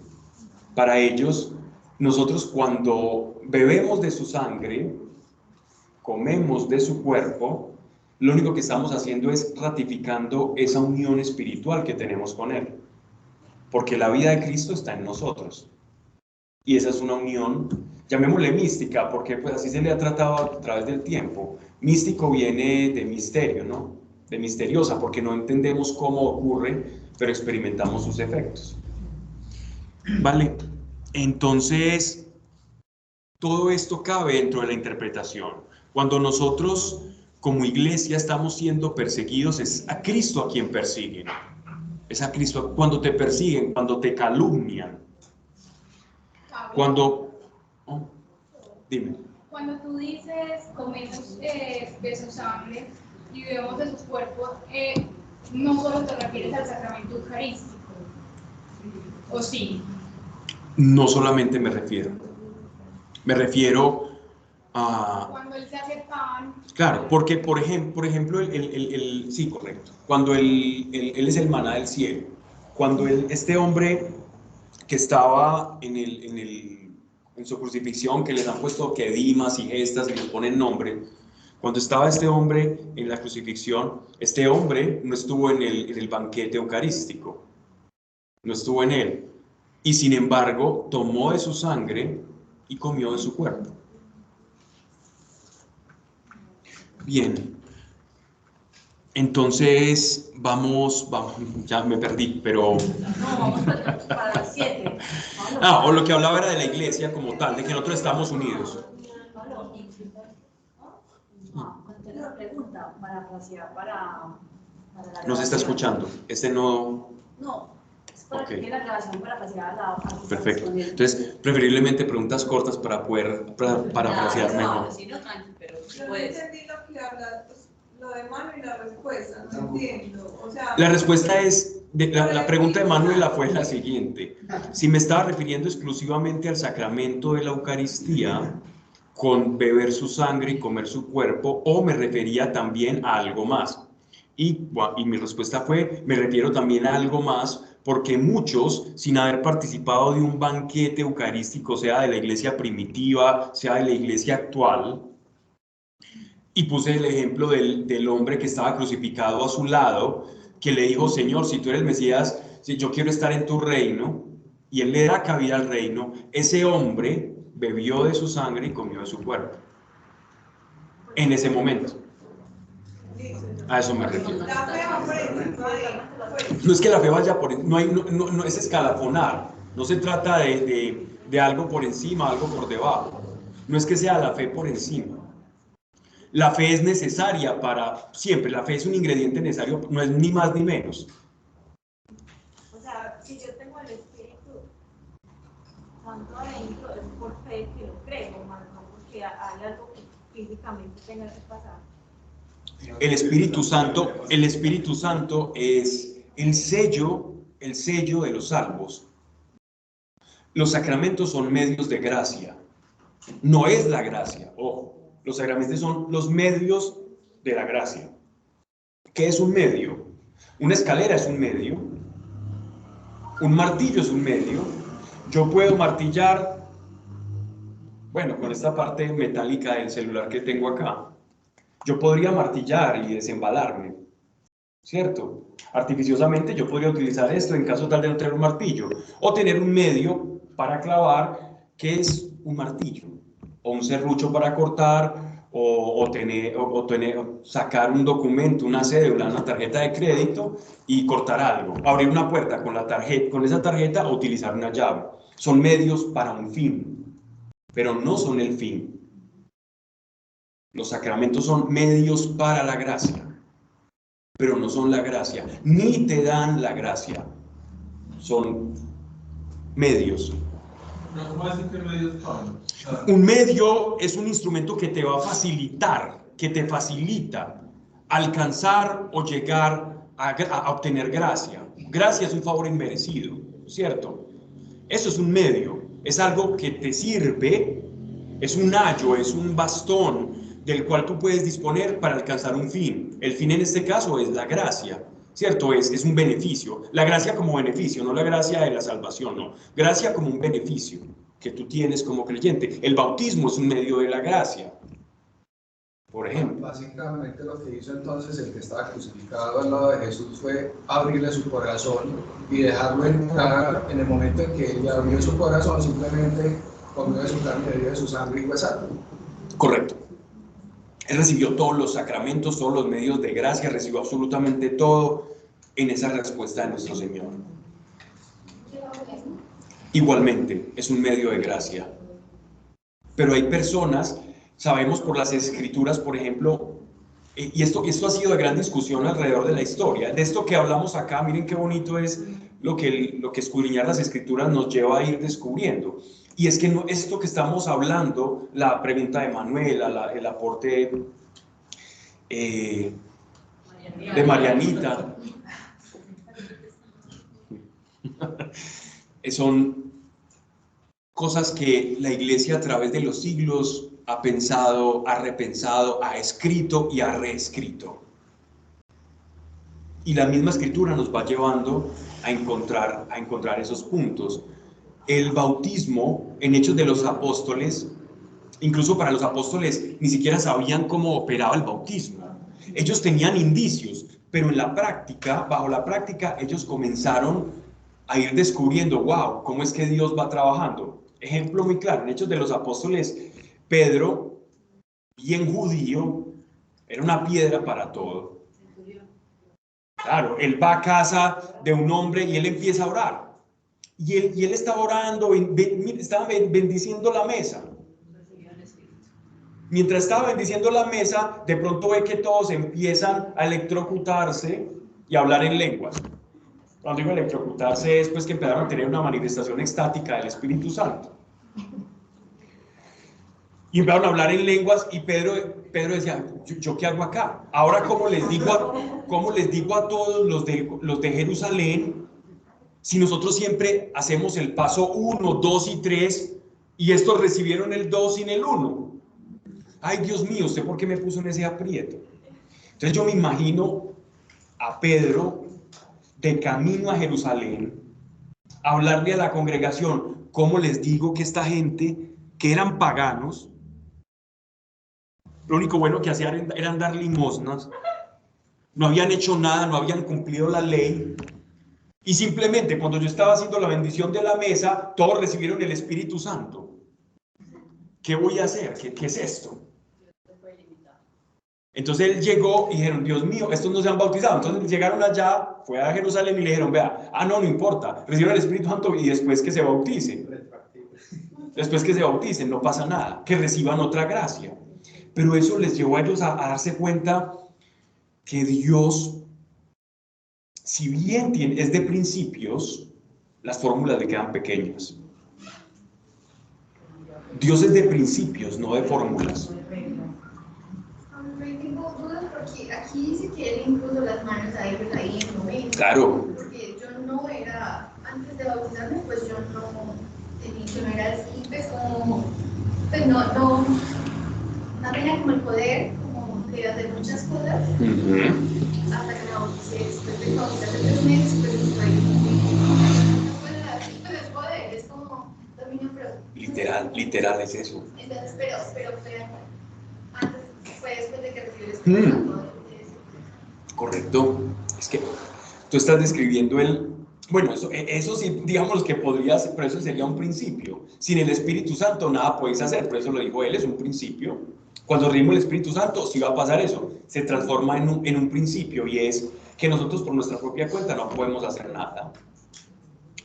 para ellos, nosotros cuando bebemos de su sangre, comemos de su cuerpo, lo único que estamos haciendo es ratificando esa unión espiritual que tenemos con Él. Porque la vida de Cristo está en nosotros. Y esa es una unión, llamémosle mística, porque pues así se le ha tratado a través del tiempo. Místico viene de misterio, ¿no? De misteriosa, porque no entendemos cómo ocurre, pero experimentamos sus efectos. Vale, entonces, todo esto cabe dentro de la interpretación. Cuando nosotros como iglesia estamos siendo perseguidos, es a Cristo a quien persiguen. Es a Cristo. Cuando te persiguen, cuando te calumnian, cuando... Oh, dime. Cuando tú dices comemos de su sangre y bebemos de sus cuerpos, no solo te refieres al sacramento eucarístico, ¿o sí? No solamente me refiero a... Cuando él se hace pan... Claro, porque por ejemplo sí, correcto, cuando él es el maná del cielo, cuando este hombre que estaba en su crucifixión, que les han puesto que dimas y gestas y les ponen nombre, cuando estaba este hombre en la crucifixión, este hombre no estuvo en el banquete eucarístico, no estuvo en él, y sin embargo tomó de su sangre y comió de su cuerpo. Bien, entonces vamos, ya me perdí, pero... No, vamos para las 7. O lo que hablaba era de la iglesia como tal, de que nosotros estamos unidos. Una pregunta para la Nos está grabación. escuchando. No, es para que la grabación para pasear a la... Perfecto. Entonces, preferiblemente preguntas cortas para poder parafrasear mejor. Si no, tranqui, pero Yo no puedes. entendí lo que habla, pues, lo de Manu y la respuesta, no entiendo. O sea, La respuesta es, la pregunta de Manuela fue la siguiente. Si me estaba refiriendo exclusivamente al sacramento de la Eucaristía, con beber su sangre y comer su cuerpo, o me refería también a algo más. Y mi respuesta fue, me refiero también a algo más, porque muchos, sin haber participado de un banquete eucarístico, sea de la iglesia primitiva, sea de la iglesia actual, y puse el ejemplo del hombre que estaba crucificado a su lado, que le dijo, Señor, si tú eres Mesías, si yo quiero estar en tu reino, y él le da cabida al reino, ese hombre bebió de su sangre y comió de su cuerpo. En ese momento. A eso me refiero. la fe va por encima de... No es que la fe vaya por... No es escalafonar. No se trata de algo por encima, algo por debajo. No es que sea la fe por encima. La fe es necesaria para siempre. La fe es un ingrediente necesario, no es ni más ni menos. O sea, si yo tengo el Espíritu Santo adentro, es por fe que lo creo, más no porque hay algo que físicamente tenga que pasar. El Espíritu Santo es el el sello de los salvos. Los sacramentos son medios de gracia, no es la gracia. Ojo, los sacramentos son los medios de la gracia. ¿Qué es un medio? Una escalera es un medio, un martillo es un medio. Yo puedo martillar, bueno, con esta parte metálica del celular que tengo acá, yo podría martillar y desembalarme, ¿cierto? Artificiosamente yo podría utilizar esto en caso tal de no tener un martillo, o tener un medio para clavar, que es un martillo, o un serrucho para cortar, o sacar un documento, una cédula, una tarjeta de crédito y cortar algo, abrir una puerta con la tarjeta, con esa tarjeta, o utilizar una llave. Son medios para un fin, pero no son el fin. Los sacramentos son medios para la gracia, pero no son la gracia, ni te dan la gracia. Son medios. ¿Cómo decir que medios son? Un medio es un instrumento que te va a facilitar, que te facilita alcanzar o llegar a obtener gracia. Gracia es un favor inmerecido, ¿cierto? Eso es un medio, es algo que te sirve, es un ayo, es un bastón del cual tú puedes disponer para alcanzar un fin. El fin en este caso es la gracia, ¿cierto? Es un beneficio. La gracia como beneficio, no la gracia de la salvación, no. Gracia como un beneficio que tú tienes como creyente. El bautismo es un medio de la gracia, por ejemplo. Básicamente lo que hizo entonces el que estaba crucificado al lado de Jesús fue abrirle su corazón y dejarlo entrar. En el momento en que él abrió su corazón, simplemente comió de su carne, bebió de su sangre y fue salvo. Correcto. Él recibió todos los sacramentos, todos los medios de gracia, recibió absolutamente todo en esa respuesta de nuestro Señor. Igualmente, es un medio de gracia. Pero hay personas, sabemos por las escrituras, por ejemplo, y esto ha sido de gran discusión alrededor de la historia. De esto que hablamos acá, miren qué bonito es lo que escudriñar las escrituras nos lleva a ir descubriendo. Y es que no, esto que estamos hablando, la pregunta de Manuela, el aporte de Marianita, son cosas que la Iglesia a través de los siglos ha pensado, ha repensado, ha escrito y ha reescrito. Y la misma escritura nos va llevando a encontrar esos puntos. El bautismo en Hechos de los Apóstoles, incluso para los apóstoles ni siquiera sabían cómo operaba el bautismo. Ellos tenían indicios, pero en la práctica, bajo la práctica, ellos comenzaron a ir descubriendo, wow, cómo es que Dios va trabajando. Ejemplo muy claro, en Hechos de los Apóstoles, Pedro, bien judío, era una piedra para todo. Claro, él va a casa de un hombre y él empieza a orar. Y él estaba orando, estaba bendiciendo la mesa. Mientras estaba bendiciendo la mesa, de pronto ve que todos empiezan a electrocutarse y a hablar en lenguas. Cuando digo electrocutarse es pues que empezaron a tener una manifestación extática del Espíritu Santo. Y empezaron a hablar en lenguas y Pedro decía, ¿yo qué hago acá? Ahora, ¿cómo les digo a todos los de Jerusalén, si nosotros siempre hacemos el paso 1, 2 y 3 y estos recibieron el 2 sin el 1? Ay, Dios mío, ¿usted por qué me puso en ese aprieto? Entonces yo me imagino a Pedro de camino a Jerusalén, a hablarle a la congregación, ¿cómo les digo que esta gente, que eran paganos, lo único bueno que hacían eran dar limosnas, no habían hecho nada, no habían cumplido la ley, y simplemente cuando yo estaba haciendo la bendición de la mesa, todos recibieron el Espíritu Santo? ¿Qué voy a hacer? ¿Qué es esto? Entonces él llegó y dijeron, Dios mío, estos no se han bautizado. Entonces llegaron allá, fue a Jerusalén y le dijeron, vea, no importa, reciban el Espíritu Santo y después que se bauticen. Después que se bauticen, no pasa nada, que reciban otra gracia. Pero eso les llevó a ellos a darse cuenta que Dios, si bien es de principios, las fórmulas le quedan pequeñas. Dios es de principios, no de fórmulas. Tengo dudas porque aquí dice que él impuso las manos a ellos ahí en el momento. Claro. Porque yo no era de bautizarme, pues yo no era así, pues como, pues no tenía como el poder como de hacer muchas cosas, hasta que me bauticé. Después de bautizarme 3 meses, pues estoy, no puedo así, pues es poder, es como dominio propio. Literal es eso. Entonces, pero antes, fue después de que recibí el Espíritu Santo. Correcto. Es que tú estás describiendo bueno, eso sí, digamos que podrías, pero eso sería un principio. Sin el Espíritu Santo nada podéis hacer, por eso lo dijo él, es un principio. Cuando recibimos el Espíritu Santo, sí va a pasar eso, se transforma en un principio, y es que nosotros por nuestra propia cuenta no podemos hacer nada.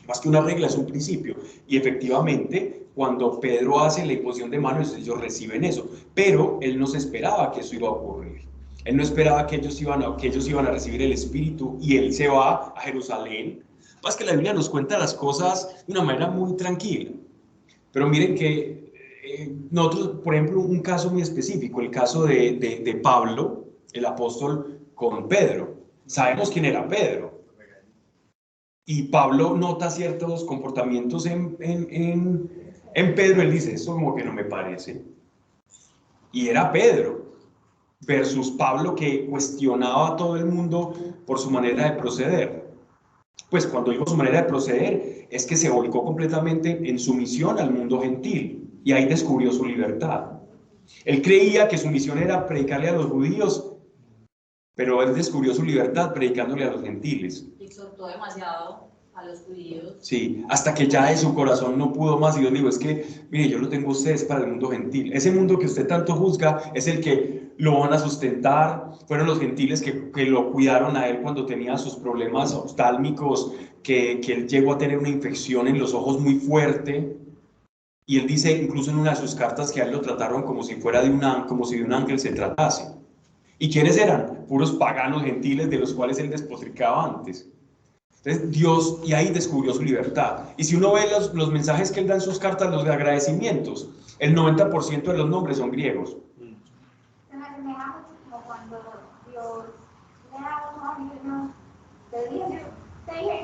Más que una regla, es un principio. Y efectivamente, cuando Pedro hace la imposición de manos, ellos reciben eso. Pero él no se esperaba que eso iba a ocurrir. Él no esperaba que ellos iban a recibir el Espíritu, y él se va a Jerusalén. Más que la Biblia nos cuenta las cosas de una manera muy tranquila. Pero miren que nosotros, por ejemplo, un caso muy específico, el caso de Pablo, el apóstol, con Pedro. Sabemos quién era Pedro. Y Pablo nota ciertos comportamientos en Pedro. Él dice, esto como que no me parece. Y era Pedro versus Pablo, que cuestionaba a todo el mundo por su manera de proceder. Pues cuando digo su manera de proceder, es que se volcó completamente en sumisión al mundo gentil, y ahí descubrió su libertad. Él creía que su misión era predicarle a los judíos, pero él descubrió su libertad predicándole a los gentiles. Exhortó demasiado a los judíos. Sí, hasta que ya de su corazón no pudo más, y Dios dijo, es que, mire, yo lo tengo a ustedes para el mundo gentil. Ese mundo que usted tanto juzga es el que lo van a sustentar. Fueron los gentiles que lo cuidaron a él cuando tenía sus problemas oftálmicos, que él llegó a tener una infección en los ojos muy fuerte. Y él dice, incluso en una de sus cartas, que a él lo trataron como si fuera como si de un ángel se tratase. ¿Y quiénes eran? Puros paganos gentiles de los cuales él despotricaba antes. Entonces Dios, y ahí descubrió su libertad. Y si uno ve los mensajes que él da en sus cartas, los de agradecimientos, el 90% de los nombres son griegos. Se me asemeja mucho como cuando Dios le da uno a uno, te dije,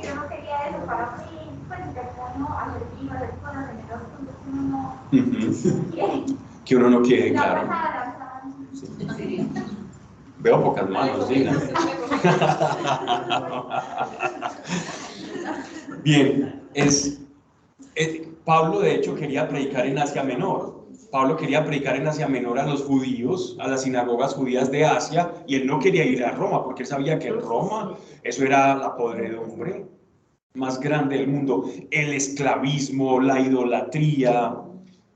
yo no quería eso para mí, pues te pongo a hacer cosas en esos puntos que uno no quiere. Que uno no quiere, La claro. pasada. Sí. Veo pocas manos, Gina. Bien, Pablo de hecho quería predicar en Asia Menor. Pablo quería predicar en Asia Menor a los judíos, a las sinagogas judías de Asia, y él no quería ir a Roma, porque él sabía que en Roma eso era la podredumbre más grande del mundo. El esclavismo, la idolatría,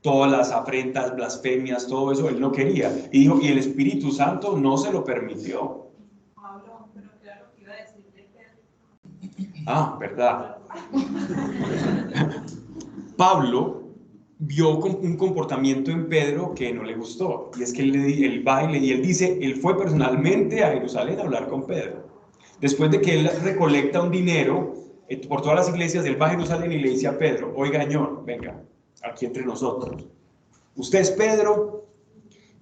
todas las afrentas, blasfemias, todo eso él no quería. Y dijo, y el Espíritu Santo no se lo permitió. Pablo, pero claro que iba a decirle que... Ah, verdad. Pablo vio un comportamiento en Pedro que no le gustó, y es que él va y él dice, él fue personalmente a Jerusalén a hablar con Pedro. Después de que él recolecta un dinero por todas las iglesias, él va a Jerusalén y le dice a Pedro, oiga, señor, venga, aquí entre nosotros, usted es Pedro,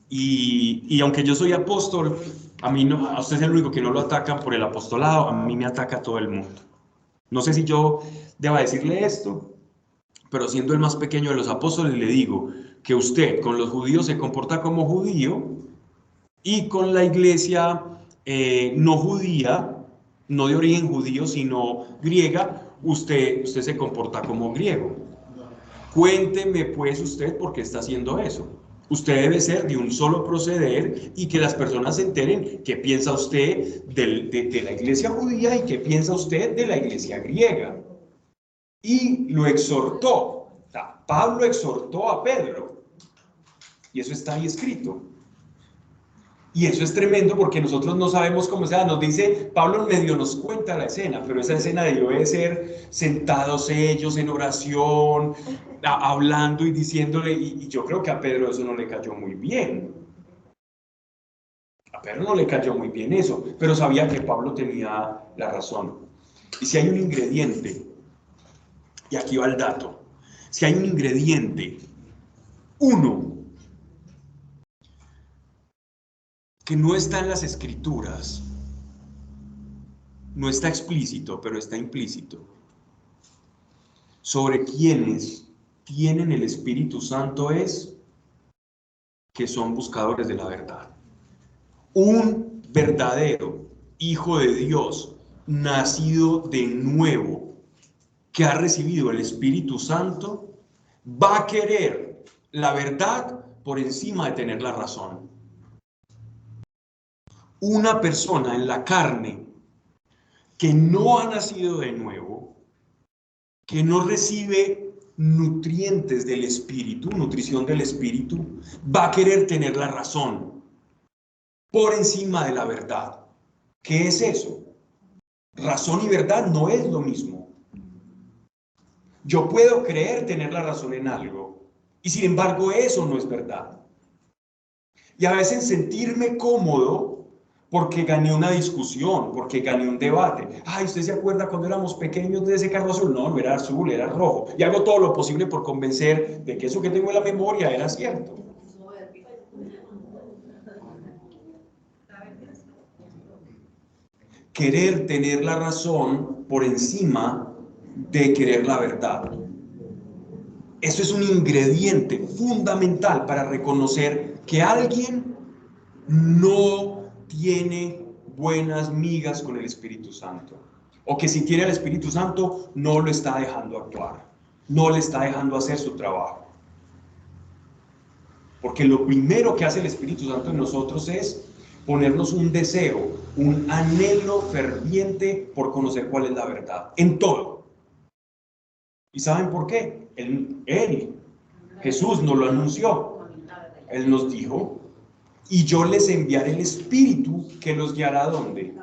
y aunque yo soy apóstol, a usted es el único que no lo atacan por el apostolado, a mí me ataca todo el mundo. No sé si yo deba decirle esto, pero siendo el más pequeño de los apóstoles, le digo que usted con los judíos se comporta como judío, y con la iglesia no judía, no de origen judío, sino griega, usted se comporta como griego. Cuénteme pues usted por qué está haciendo eso. Usted debe ser de un solo proceder, y que las personas se enteren qué piensa usted de la iglesia judía y qué piensa usted de la iglesia griega. Y lo exhortó. O sea, Pablo exhortó a Pedro, y eso está ahí escrito. Y eso es tremendo, porque nosotros no sabemos cómo sea. Nos dice, Pablo medio nos cuenta la escena, pero esa escena debió de ser sentados ellos en oración, hablando y diciéndole, y yo creo que a Pedro eso no le cayó muy bien. A Pedro no le cayó muy bien eso, pero sabía que Pablo tenía la razón. Y si hay un ingrediente, y aquí va el dato, si hay un ingrediente, uno, que no está en las escrituras, no está explícito, pero está implícito, sobre quienes tienen el Espíritu Santo es que son buscadores de la verdad. Un verdadero hijo de Dios, nacido de nuevo, que ha recibido el Espíritu Santo, va a querer la verdad por encima de tener la razón. Una persona en la carne que no ha nacido de nuevo, que no recibe nutrientes del Espíritu, nutrición del Espíritu, va a querer tener la razón por encima de la verdad. ¿Qué es eso? Razón y verdad no es lo mismo. Yo puedo creer tener la razón en algo y sin embargo eso no es verdad. Y a veces sentirme cómodo porque gané una discusión, porque gané un debate. Ay, ¿usted se acuerda cuando éramos pequeños de ese carro azul? No, no era azul, era rojo. Y hago todo lo posible por convencer de que eso que tengo en la memoria era cierto. Querer tener la razón por encima de querer la verdad. Eso es un ingrediente fundamental para reconocer que alguien no tiene buenas migas con el Espíritu Santo, o que si tiene el Espíritu Santo no lo está dejando actuar, no le está dejando hacer su trabajo. Porque lo primero que hace el Espíritu Santo en nosotros es ponernos un deseo, un anhelo ferviente por conocer cuál es la verdad, en todo. ¿Y saben por qué? Jesús nos lo anunció. Él nos dijo: y yo les enviaré el Espíritu que los guiará ¿a dónde?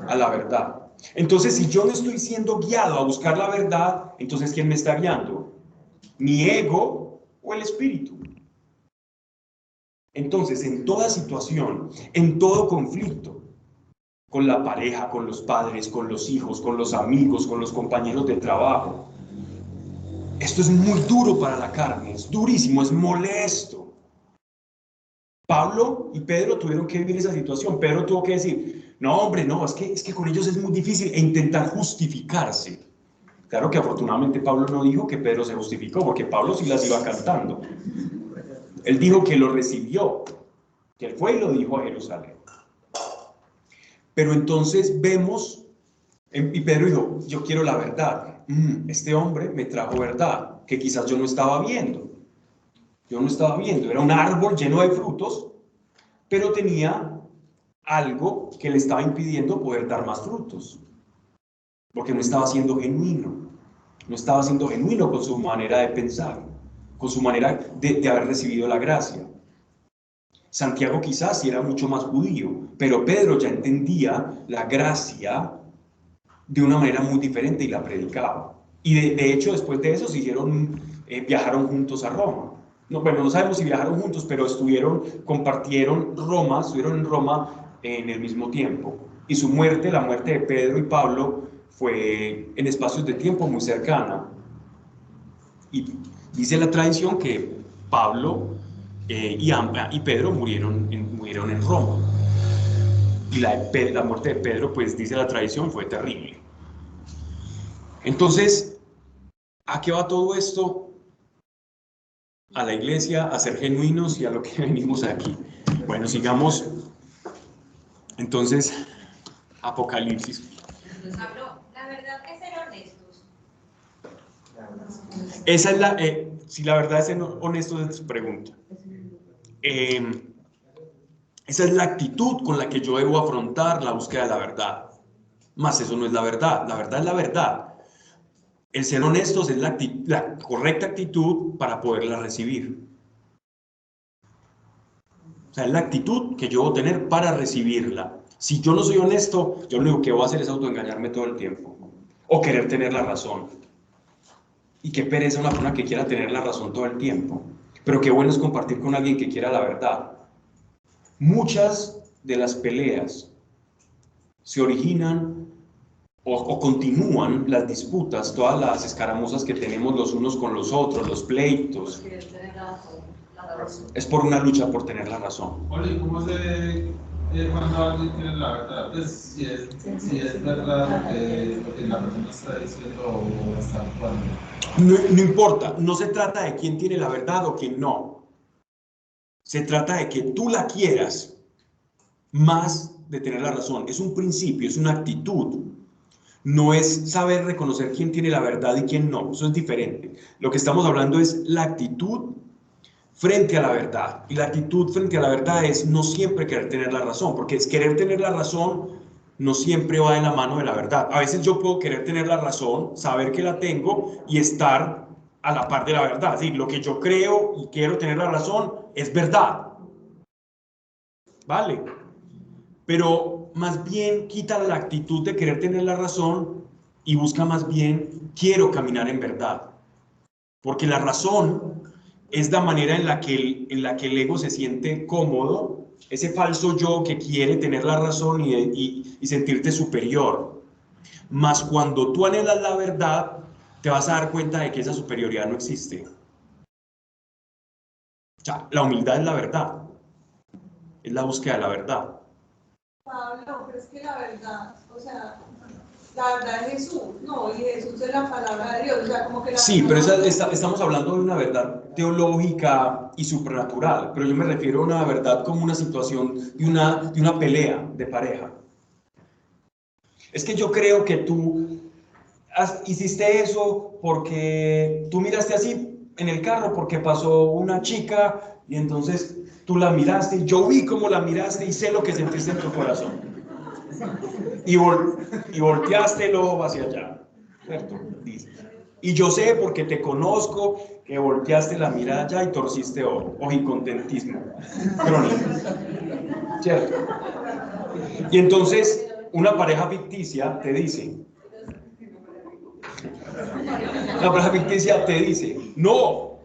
A la verdad. Entonces, si yo no estoy siendo guiado a buscar la verdad, entonces ¿quién me está guiando? ¿Mi ego o el Espíritu? Entonces, en toda situación, en todo conflicto, con la pareja, con los padres, con los hijos, con los amigos, con los compañeros de trabajo, esto es muy duro para la carne, es durísimo, es molesto. Pablo y Pedro tuvieron que vivir esa situación. Pedro tuvo que decir: no, hombre, no, es que con ellos es muy difícil, e intentar justificarse. Claro que afortunadamente Pablo no dijo que Pedro se justificó, porque Pablo sí las iba cantando. Él dijo que lo recibió, que él fue y lo dijo a Jerusalén. Pero entonces vemos, y Pedro dijo: yo quiero la verdad. Este hombre me trajo verdad, que quizás yo no estaba viendo. Yo no estaba viendo, era un árbol lleno de frutos, pero tenía algo que le estaba impidiendo poder dar más frutos, porque no estaba siendo genuino, no estaba siendo genuino con su manera de pensar, con su manera de haber recibido la gracia. Santiago quizás sí era mucho más judío, pero Pedro ya entendía la gracia de una manera muy diferente y la predicaba. Y de hecho, después de eso viajaron juntos a Roma. No sabemos si viajaron juntos, pero compartieron Roma, estuvieron en Roma en el mismo tiempo. Y su muerte, la muerte de Pedro y Pablo, fue en espacios de tiempo muy cercana. Y dice la tradición que Pablo y Pedro murieron en Roma. Y la muerte de Pedro, pues dice la tradición, fue terrible. Entonces, ¿a qué va todo esto? A la iglesia, a ser genuinos y a lo que venimos aquí. Bueno, sigamos. Entonces, Apocalipsis. La verdad es ser honestos. Esa es si la verdad es ser honestos, es tu pregunta. Esa es la actitud con la que yo debo afrontar la búsqueda de la verdad. Más eso no es la verdad es la verdad. El ser honestos es la correcta actitud para poderla recibir. O sea, es la actitud que yo debo tener para recibirla. Si yo no soy honesto, yo lo único que voy a hacer es autoengañarme todo el tiempo. O querer tener la razón. Y qué pereza una persona que quiera tener la razón todo el tiempo. Pero qué bueno es compartir con alguien que quiera la verdad. Muchas de las peleas se originan o continúan las disputas, todas las escaramuzas que tenemos los unos con los otros, los pleitos. Es por una lucha por tener la razón. Oye, ¿cómo se cuando alguien tiene la verdad? Pues, si es verdad lo que la persona está diciendo o está actuando. No importa, no se trata de quién tiene la verdad o quién no. Se trata de que tú la quieras más de tener la razón. Es un principio, es una actitud. No es saber reconocer quién tiene la verdad y quién no. Eso es diferente. Lo que estamos hablando es la actitud frente a la verdad. Y la actitud frente a la verdad es no siempre querer tener la razón, porque es querer tener la razón no siempre va de la mano de la verdad. A veces yo puedo querer tener la razón, saber que la tengo y estar a la par de la verdad. Es decir, lo que yo creo y quiero tener la razón es verdad. ¿Vale? Pero más bien quita la actitud de querer tener la razón y busca más bien quiero caminar en verdad. Porque la razón es la manera en la que el ego se siente cómodo, ese falso yo que quiere tener la razón y sentirte superior. Mas cuando tú anhelas la verdad, te vas a dar cuenta de que esa superioridad no existe. O sea, la humildad es la verdad, es la búsqueda de la verdad. Pablo, pero es que la verdad, o sea, la verdad es Jesús, ¿no? Y Jesús es la palabra de Dios, o sea, como que la Sí, pero palabra... estamos hablando de una verdad teológica y supernatural, pero yo me refiero a una verdad como una situación de una pelea de pareja. Es que yo creo que tú hiciste eso porque tú miraste así en el carro porque pasó una chica y entonces tú la miraste y yo vi cómo la miraste y sé lo que sentiste en tu corazón. Y volteaste el ojo hacia allá, ¿cierto? Dice. Y yo sé porque te conozco que volteaste la mirada allá y torciste ojo, ojicontentismo crónico, ¿cierto? Y entonces una pareja ficticia te dice, no,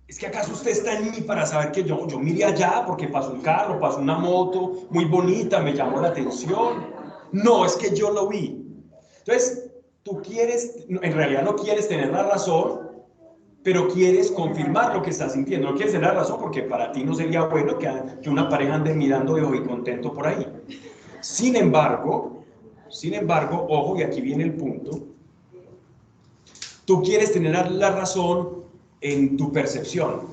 es que acaso usted está en mí para saber que yo miré allá porque pasó un carro, pasó una moto muy bonita, me llamó la atención. No, es que yo lo vi. Entonces, tú quieres, en realidad no quieres tener la razón, pero quieres confirmar lo que estás sintiendo. No quieres tener la razón porque para ti no sería bueno que una pareja ande mirando de ojo y contento por ahí. Sin embargo, ojo, y aquí viene el punto, tú quieres tener la razón en tu percepción.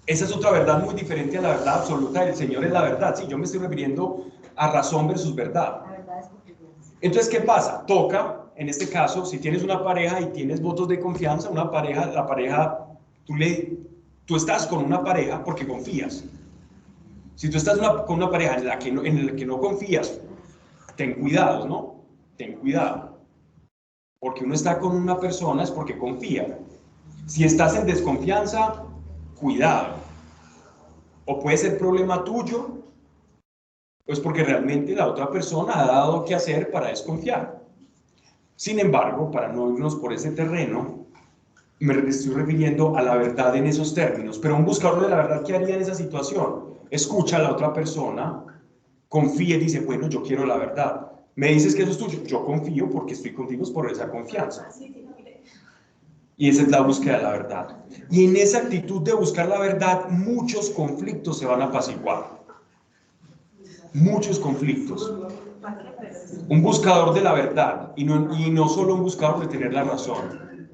Esa es otra verdad muy diferente a la verdad absoluta del Señor, es la verdad. Sí, yo me estoy refiriendo a razón versus verdad. Entonces, ¿qué pasa? Toca, en este caso, si tienes una pareja y tienes votos de confianza, la pareja, tú estás con una pareja porque confías. Si tú estás con una pareja en la que no confías, ten cuidado, ¿no? Ten cuidado. Porque uno está con una persona es porque confía. Si estás en desconfianza, cuidado. O puede ser problema tuyo, pues porque realmente la otra persona ha dado qué hacer para desconfiar. Sin embargo, para no irnos por ese terreno, me estoy refiriendo a la verdad en esos términos. Pero un buscador de la verdad, ¿qué haría en esa situación? Escucha a la otra persona, confía y dice, bueno, yo quiero la verdad. Me dices que eso es tuyo. Yo confío porque estoy contigo por esa confianza. Y esa es la búsqueda de la verdad. Y en esa actitud de buscar la verdad, muchos conflictos se van a apaciguar. Muchos conflictos. Un buscador de la verdad y no solo un buscador de tener la razón.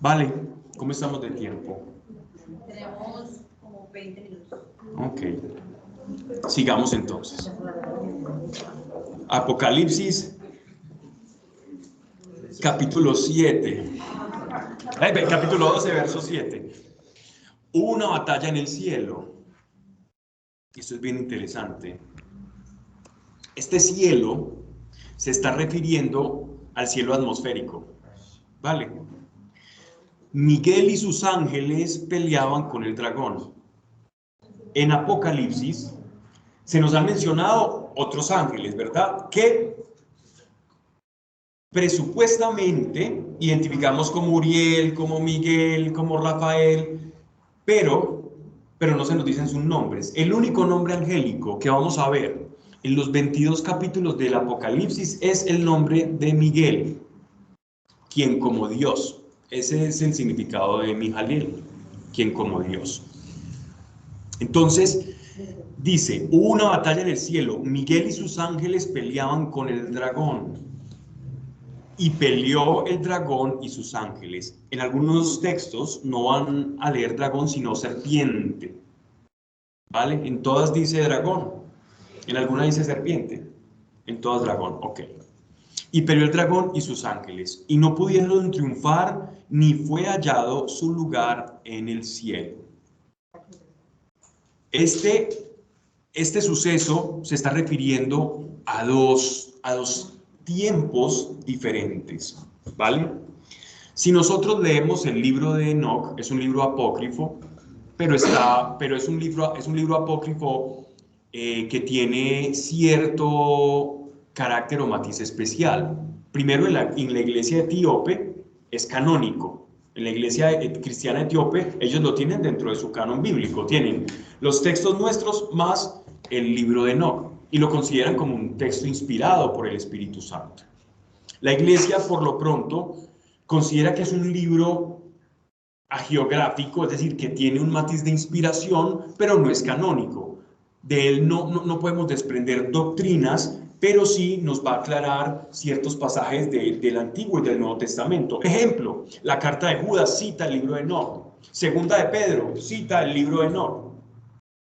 Vale, ¿cómo estamos de tiempo? Tenemos como 20 minutos. Ok. Sigamos entonces. Apocalipsis, capítulo 7. Capítulo 12, verso 7. Hubo una batalla en el cielo. Esto es bien interesante. Este cielo se está refiriendo al cielo atmosférico. ¿Vale? Miguel y sus ángeles peleaban con el dragón. En Apocalipsis se nos han mencionado otros ángeles, ¿verdad? Que presupuestamente identificamos como Uriel, como Miguel, como Rafael, pero no se nos dicen sus nombres. El único nombre angélico que vamos a ver en los 22 capítulos del Apocalipsis es el nombre de Miguel, quien como Dios. Ese es el significado de Mijael, quien como Dios. Entonces, dice, hubo una batalla en el cielo, Miguel y sus ángeles peleaban con el dragón. y peleó el dragón y sus ángeles. En algunos textos no van a leer dragón, sino serpiente. ¿Vale? En todas dice dragón. En algunas dice serpiente. En todas dragón. Ok. Y peleó el dragón y sus ángeles, y no pudieron triunfar, ni fue hallado su lugar en el cielo. Este suceso se está refiriendo a dos tiempos diferentes, ¿vale? Si nosotros leemos el libro de Enoc, es un libro apócrifo, pero es un libro apócrifo que tiene cierto carácter o matiz especial. Primero, en la iglesia etíope es canónico. En la iglesia cristiana etíope, ellos lo tienen dentro de su canon bíblico. Tienen los textos nuestros más el libro de Enoc y lo consideran como un texto inspirado por el Espíritu Santo. La iglesia, por lo pronto, considera que es un libro hagiográfico, es decir, que tiene un matiz de inspiración, pero no es canónico. De él no podemos desprender doctrinas, pero sí nos va a aclarar ciertos pasajes del Antiguo y del Nuevo Testamento. Ejemplo, la carta de Judas cita el libro de Enoc, segunda de Pedro cita el libro de Enoc,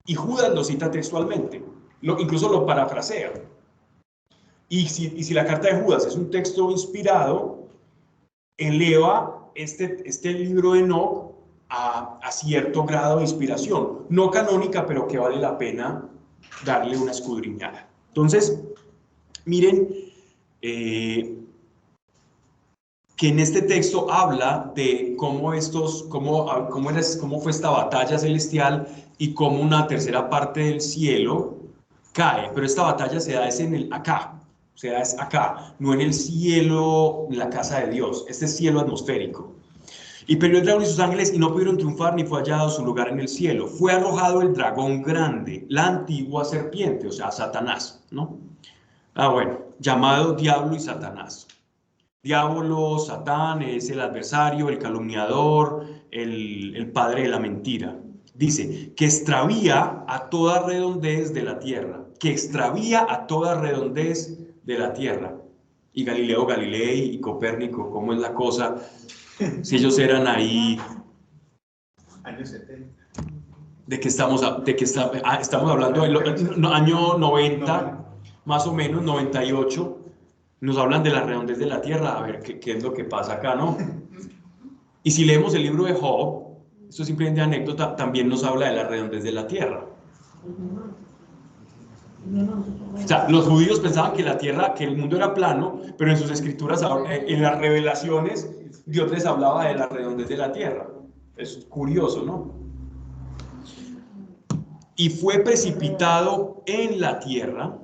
y Judas lo cita textualmente, incluso lo parafrasea. Y si la carta de Judas es un texto inspirado, eleva este libro de Enoc a cierto grado de inspiración, no canónica, pero que vale la pena darle una escudriñada. Entonces, miren que en este texto habla de cómo fue esta batalla celestial y cómo una tercera parte del cielo cae, pero esta batalla se da acá, no en el cielo, en la casa de Dios, este es cielo atmosférico. Y peleó el dragón y sus ángeles y no pudieron triunfar ni fue hallado su lugar en el cielo. Fue arrojado el dragón grande, la antigua serpiente, o sea, Satanás, ¿no? Bueno, llamado Diablo y Satanás. Diablo, Satán, es el adversario, el calumniador, el padre de la mentira. Dice, que extravía a toda redondez de la tierra, que extravía a toda redondez de la tierra. Y Galileo Galilei y Copérnico, ¿cómo es la cosa? Si ellos eran ahí... Años 70. Estamos hablando del año 90, más o menos, 98. Nos hablan de la redondez de la tierra, a ver qué es lo que pasa acá, ¿no? Y si leemos el libro de Job, esto es simplemente anécdota, también nos habla de la redondez de la tierra. O sea, los judíos pensaban que el mundo era plano, pero en sus escrituras, en las revelaciones, Dios les hablaba de la redondez de la tierra. Es curioso, ¿no? Y fue precipitado en la tierra,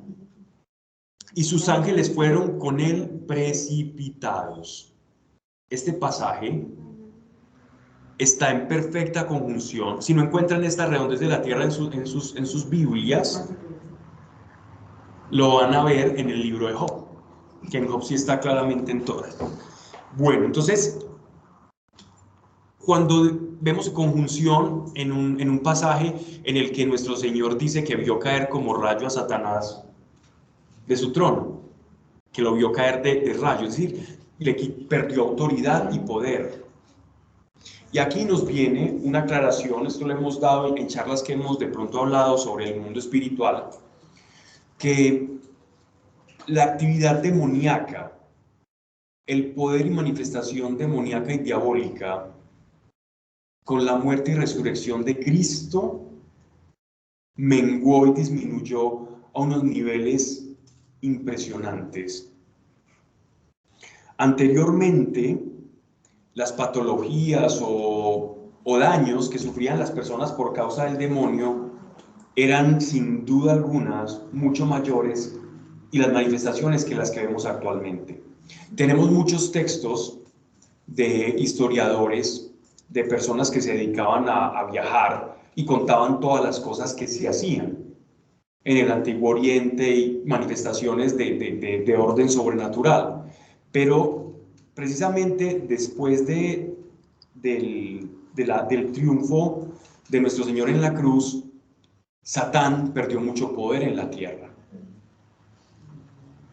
y sus ángeles fueron con él precipitados. Este pasaje está en perfecta conjunción. Si no encuentran esta redondez de la tierra en sus Biblias, lo van a ver en el libro de Job, que en Job sí está claramente en todas. Bueno, entonces, cuando vemos conjunción en un pasaje en el que nuestro Señor dice que vio caer como rayo a Satanás de su trono, que lo vio caer de rayo, es decir, perdió autoridad y poder. Y aquí nos viene una aclaración, esto lo hemos dado en charlas que hemos de pronto hablado sobre el mundo espiritual, que la actividad demoníaca, el poder y manifestación demoníaca y diabólica, con la muerte y resurrección de Cristo, menguó y disminuyó a unos niveles impresionantes. Anteriormente, las patologías o daños que sufrían las personas por causa del demonio eran sin duda algunas mucho mayores y las manifestaciones que las que vemos actualmente. Tenemos muchos textos de historiadores, de personas que se dedicaban a viajar y contaban todas las cosas que se hacían en el Antiguo Oriente y manifestaciones de orden sobrenatural. Pero precisamente después del triunfo de nuestro Señor en la cruz, Satán perdió mucho poder en la tierra.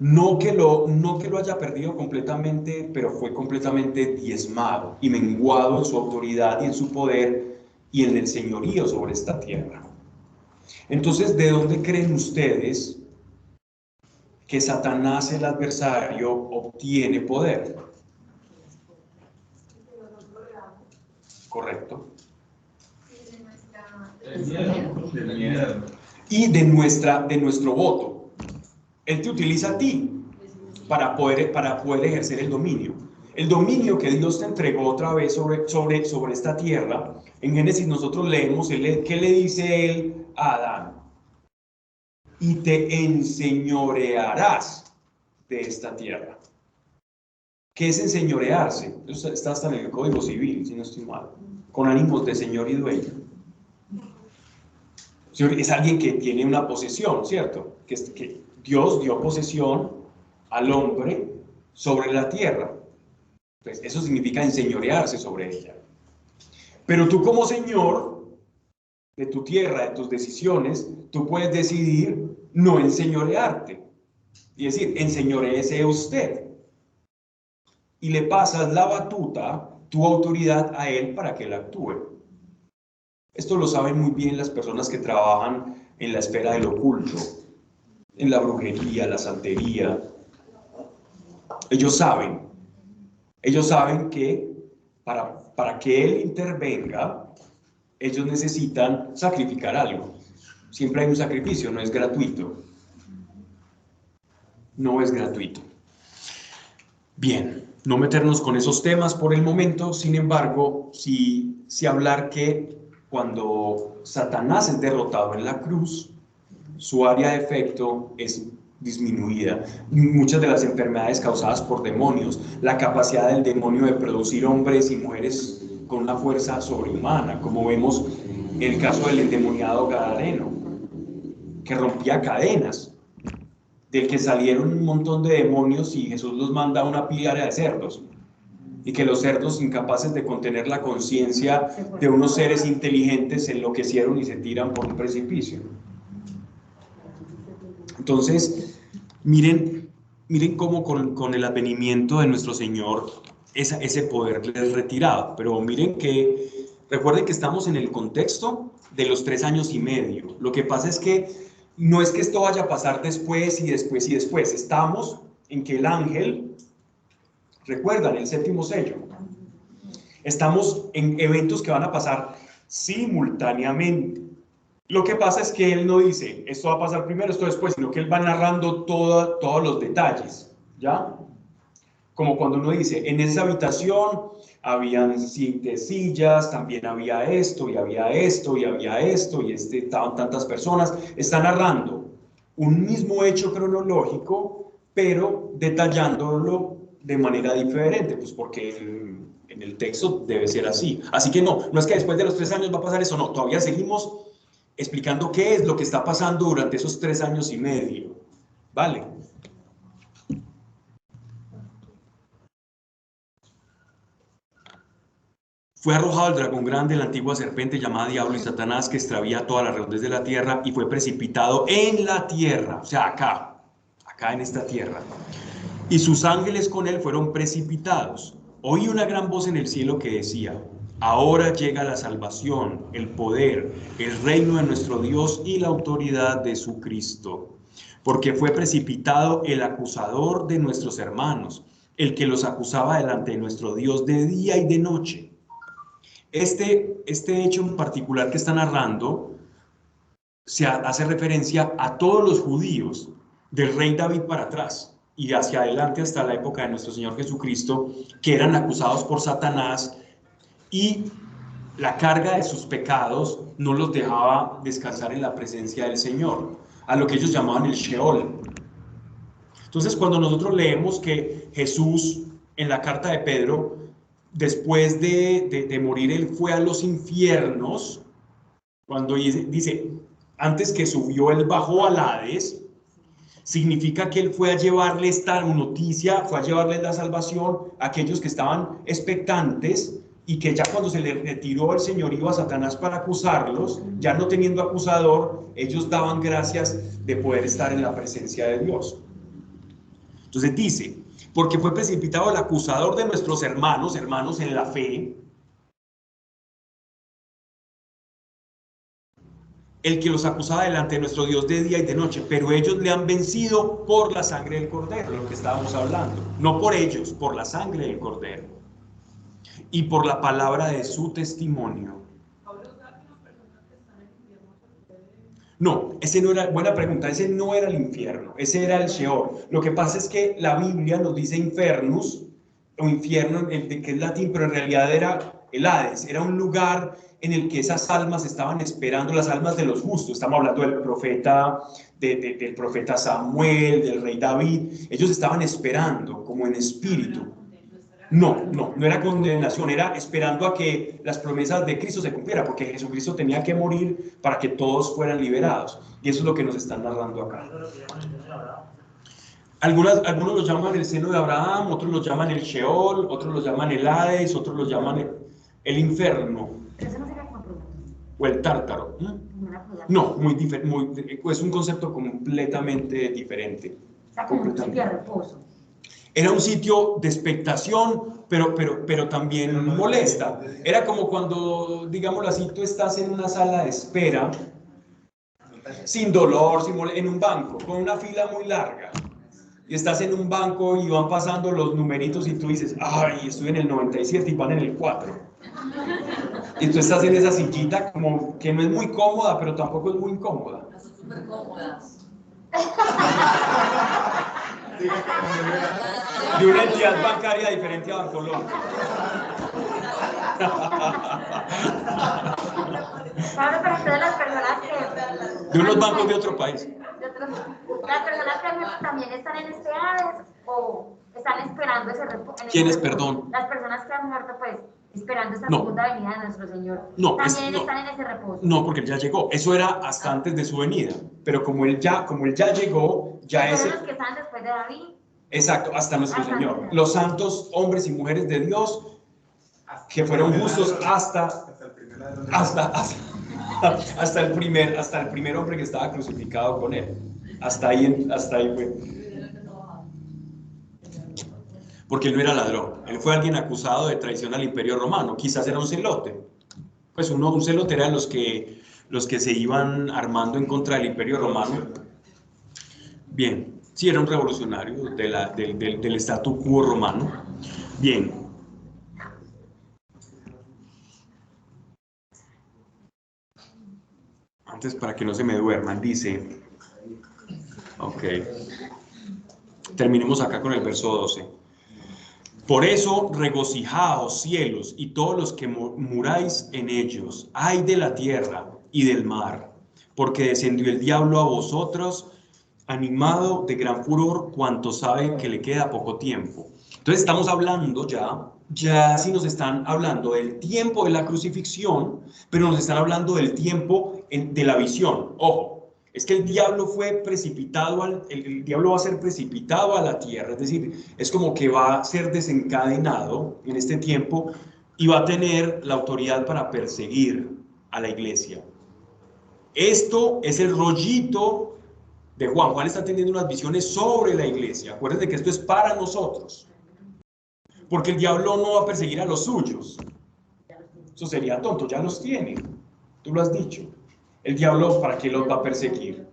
No que lo haya perdido completamente, pero fue completamente diezmado y menguado en su autoridad y en su poder y en el señorío sobre esta tierra. Entonces, ¿de dónde creen ustedes que Satanás, el adversario, obtiene poder? Correcto. Del miedo. Y de nuestro voto. Él te utiliza a ti para poder ejercer el dominio. El dominio que Dios te entregó otra vez sobre esta tierra. En Génesis nosotros leemos, ¿qué le dice él a Adán? Y te enseñorearás de esta tierra. ¿Qué es enseñorearse? Eso está hasta en el Código Civil, si no estoy mal. Con ánimos de señor y dueño. Es alguien que tiene una posesión, ¿cierto? Que Dios dio posesión al hombre sobre la tierra. Pues eso significa enseñorearse sobre ella. Pero tú como señor de tu tierra, de tus decisiones, tú puedes decidir no enseñorearte. Y decir, enseñoreese usted. Y le pasas la batuta, tu autoridad a él para que él actúe. Esto lo saben muy bien las personas que trabajan en la esfera del oculto, en la brujería, la santería. Ellos saben que para que él intervenga, ellos necesitan sacrificar algo. Siempre hay un sacrificio, no es gratuito. No es gratuito. Bien, no meternos con esos temas por el momento, sin embargo, sí hablar que cuando Satanás es derrotado en la cruz, su área de efecto es disminuida. Muchas de las enfermedades causadas por demonios, la capacidad del demonio de producir hombres y mujeres con una fuerza sobrehumana, como vemos en el caso del endemoniado Gadareno, que rompía cadenas, del que salieron un montón de demonios y Jesús los manda a una pila de cerdos. Y que los cerdos, incapaces de contener la conciencia de unos seres inteligentes, se enloquecieron y se tiran por un precipicio. Entonces, miren cómo con el advenimiento de nuestro Señor ese poder les es retirado. Pero miren recuerden que estamos en el contexto de los 3 años y medio. Lo que pasa es que no es que esto vaya a pasar después y después y después. Estamos en que el ángel... Recuerdan el 7º sello. Estamos en eventos que van a pasar simultáneamente. Lo que pasa es que él no dice, esto va a pasar primero, esto después, sino que él va narrando todos los detalles, ¿ya? Como cuando uno dice, en esa habitación habían 7 sillas, también había esto, y había esto, y había esto, y estaban tantas personas. Está narrando un mismo hecho cronológico, pero detallándolo de manera diferente, pues porque en el texto debe ser así. Así que no es que después de los 3 años va a pasar eso, no, todavía seguimos explicando qué es lo que está pasando durante esos 3 años y medio, ¿vale? Fue arrojado el dragón grande, la antigua serpiente llamada Diablo y Satanás, que extravía toda la redondez de la tierra y fue precipitado en la tierra, o sea, acá en esta tierra. Y sus ángeles con él fueron precipitados. Oí una gran voz en el cielo que decía, ahora llega la salvación, el poder, el reino de nuestro Dios y la autoridad de su Cristo. Porque fue precipitado el acusador de nuestros hermanos, el que los acusaba delante de nuestro Dios de día y de noche. Este hecho en particular que está narrando se hace referencia a todos los judíos del rey David para atrás y hacia adelante hasta la época de nuestro Señor Jesucristo, que eran acusados por Satanás y la carga de sus pecados no los dejaba descansar en la presencia del Señor, a lo que ellos llamaban el Sheol. Entonces, cuando nosotros leemos que Jesús, en la carta de Pedro, después de morir, él fue a los infiernos, cuando dice, antes que subió, él bajó al Hades, significa que él fue a llevarle esta noticia, fue a llevarle la salvación a aquellos que estaban expectantes y que ya cuando se le retiró el señorío a Satanás para acusarlos, ya no teniendo acusador, ellos daban gracias de poder estar en la presencia de Dios. Entonces dice, porque fue precipitado el acusador de nuestros hermanos, hermanos en la fe, el que los acusaba delante de nuestro Dios de día y de noche, pero ellos le han vencido por la sangre del Cordero, lo que estábamos hablando, no por ellos, por la sangre del Cordero y por la palabra de su testimonio. No, ese no era, buena pregunta, ese no era el infierno, ese era el Sheol. Lo que pasa es que la Biblia nos dice infernus, o infierno, que es latín, pero en realidad era el Hades, era un lugar en el que esas almas estaban esperando, las almas de los justos. Estamos hablando del profeta, del profeta Samuel, del rey David. Ellos estaban esperando, como en espíritu. No era condenación, era esperando a que las promesas de Cristo se cumplieran, porque Jesucristo tenía que morir para que todos fueran liberados. Y eso es lo que nos están narrando acá. Algunos lo llaman el seno de Abraham, otros lo llaman el Sheol, otros lo llaman el Hades, otros lo llaman el infierno. Pero eso no sería como purgatorio. O el tártaro. No, es un concepto completamente diferente. O sea, como un sitio de reposo. Era un sitio de expectación, pero también molesta. Era como cuando, digámoslo así, tú estás en una sala de espera, sin dolor, en un banco, con una fila muy larga. Y estás en un banco y van pasando los numeritos y tú dices, ay, estoy en el 97 y van en el 4. Y tú estás en esa sillita como que no es muy cómoda, pero tampoco es muy incómoda. Son súper cómodas. De una entidad bancaria diferente a Bancolombia. Claro, pero entonces las personas que... De unos bancos de otro país. Las personas que también están en este Hades o están esperando ese reposo. ¿Quiénes, perdón? Las personas que han muerto, pues, esperando esta No. segunda venida de nuestro Señor. No, también están en ese reposo. No, porque él ya llegó. Eso era hasta antes de su venida. Pero como él ya llegó, ya Pero ese... los que están después de David. Exacto, hasta nuestro Hasta Señor. Señor. Los santos hombres y mujeres de Dios que fueron justos hasta el primer hombre que estaba crucificado con él. Hasta ahí fue. Porque él no era ladrón, él fue alguien acusado de traición al Imperio Romano. Quizás era un celote. Pues un celote era los que se iban armando en contra del Imperio Romano. Bien, sí, era un revolucionario del statu quo romano. Bien. Antes, para que no se me duerman, dice... Ok. Terminemos acá con el verso 12. Por eso, regocijaos, cielos, y todos los que muráis en ellos. Ay de la tierra y del mar, porque descendió el diablo a vosotros, animado de gran furor, cuanto saben que le queda poco tiempo. Entonces estamos hablando ya sí nos están hablando del tiempo de la crucifixión, pero nos están hablando del tiempo de la visión. Ojo, es que el diablo el diablo va a ser precipitado a la tierra, es decir, es como que va a ser desencadenado en este tiempo y va a tener la autoridad para perseguir a la iglesia. Esto es el rollito de Juan. Juan está teniendo unas visiones sobre la iglesia. Acuérdense que esto es para nosotros. Porque el diablo no va a perseguir a los suyos. Eso sería tonto, ya los tiene. Tú lo has dicho. El diablo, ¿para qué los va a perseguir?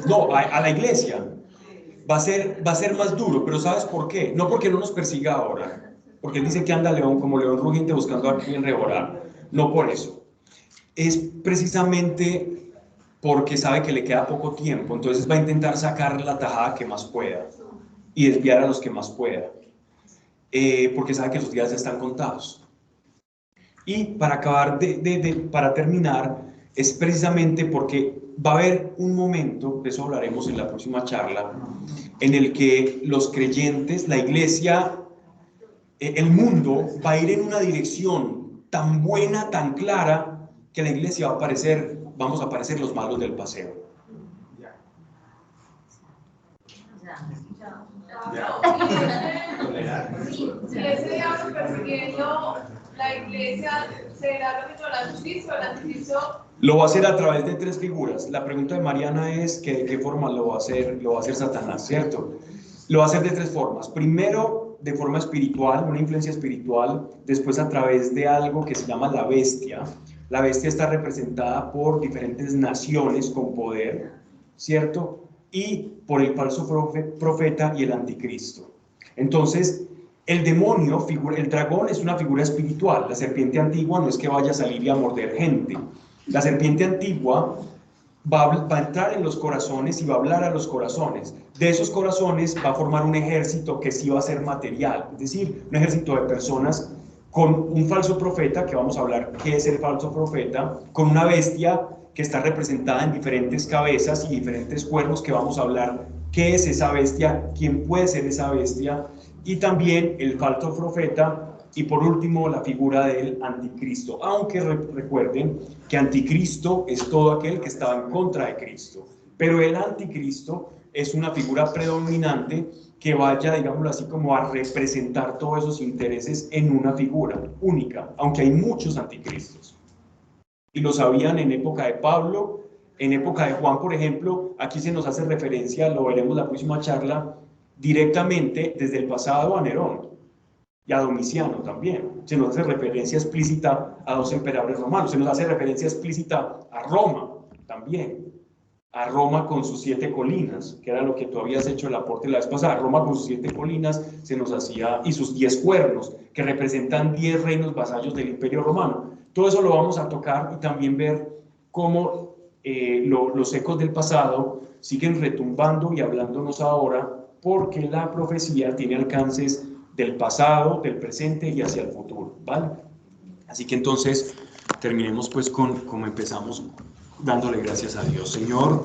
No, a la iglesia. Va a ser más duro, pero ¿sabes por qué? No porque no nos persiga ahora. Porque él dice que anda como león rugiente buscando a quien devorar. No por eso. Es precisamente porque sabe que le queda poco tiempo, entonces va a intentar sacar la tajada que más pueda y desviar a los que más pueda, porque sabe que sus días ya están contados. Y para acabar, para terminar, es precisamente porque va a haber un momento, de eso hablaremos en la próxima charla, en el que los creyentes, la iglesia, el mundo va a ir en una dirección tan buena, tan clara, que la iglesia vamos a aparecer los malos del paseo. Si ese diablo persiguiendo la iglesia será lo que la justicia o el anticristo Lo va a hacer a través de 3 figuras. La pregunta de Mariana es que de qué forma lo va a hacer Satanás, ¿cierto? Lo va a hacer de 3 formas. Primero, de forma espiritual, una influencia espiritual. Después, a través de algo que se llama la bestia. La bestia está representada por diferentes naciones con poder, ¿cierto? Y por el falso profeta y el anticristo. Entonces, el demonio, el dragón es una figura espiritual. La serpiente antigua no es que vaya a salir y a morder gente. La serpiente antigua va a entrar en los corazones y va a hablar a los corazones. De esos corazones va a formar un ejército que sí va a ser material, es decir, un ejército de personas con un falso profeta, que vamos a hablar qué es el falso profeta, con una bestia que está representada en diferentes cabezas y diferentes cuernos, que vamos a hablar qué es esa bestia, quién puede ser esa bestia, y también el falso profeta. Y por último, la figura del anticristo, aunque recuerden que anticristo es todo aquel que estaba en contra de Cristo, pero el anticristo es una figura predominante que vaya, digámoslo así, como a representar todos esos intereses en una figura única, aunque hay muchos anticristos. Y lo sabían en época de Pablo, en época de Juan, por ejemplo. Aquí se nos hace referencia, lo veremos la próxima charla, directamente desde el pasado a Nerón y a Domiciano también. Se nos hace referencia explícita a 2 emperadores romanos, se nos hace referencia explícita a Roma también, a Roma con sus 7 colinas, que era lo que tú habías hecho el aporte la vez pasada. Roma con sus 7 colinas se nos hacía, y sus 10 cuernos, que representan 10 reinos vasallos del Imperio Romano. Todo eso lo vamos a tocar y también ver cómo los ecos del pasado siguen retumbando y hablándonos ahora, porque la profecía tiene alcances del pasado, del presente y hacia el futuro, ¿vale? Así que entonces terminemos pues como empezamos, dándole gracias a Dios. Señor,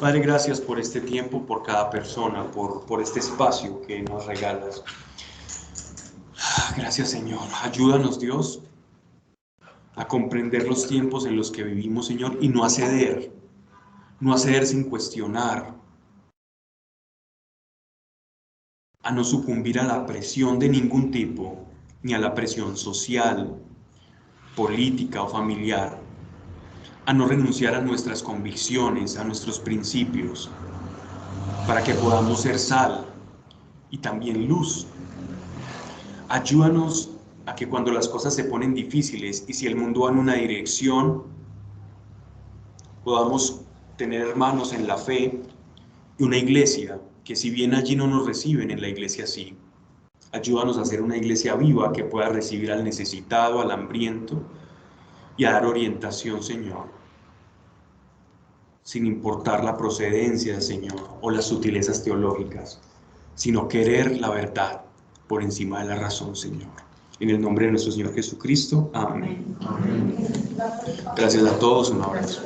Padre, gracias por este tiempo, por cada persona, por este espacio que nos regalas. Gracias, Señor. Ayúdanos, Dios, a comprender los tiempos en los que vivimos, Señor, y no a ceder sin cuestionar, a no sucumbir a la presión de ningún tipo, ni a la presión social, política o familiar, a no renunciar a nuestras convicciones, a nuestros principios, para que podamos ser sal y también luz. Ayúdanos a que cuando las cosas se ponen difíciles y si el mundo va en una dirección, podamos tener hermanos en la fe y una iglesia que si bien allí no nos reciben, en la iglesia sí. Ayúdanos a ser una iglesia viva que pueda recibir al necesitado, al hambriento y a dar orientación, Señor, sin importar la procedencia, Señor, o las sutilezas teológicas, sino querer la verdad por encima de la razón, Señor. En el nombre de nuestro Señor Jesucristo, amén. Gracias a todos, un abrazo.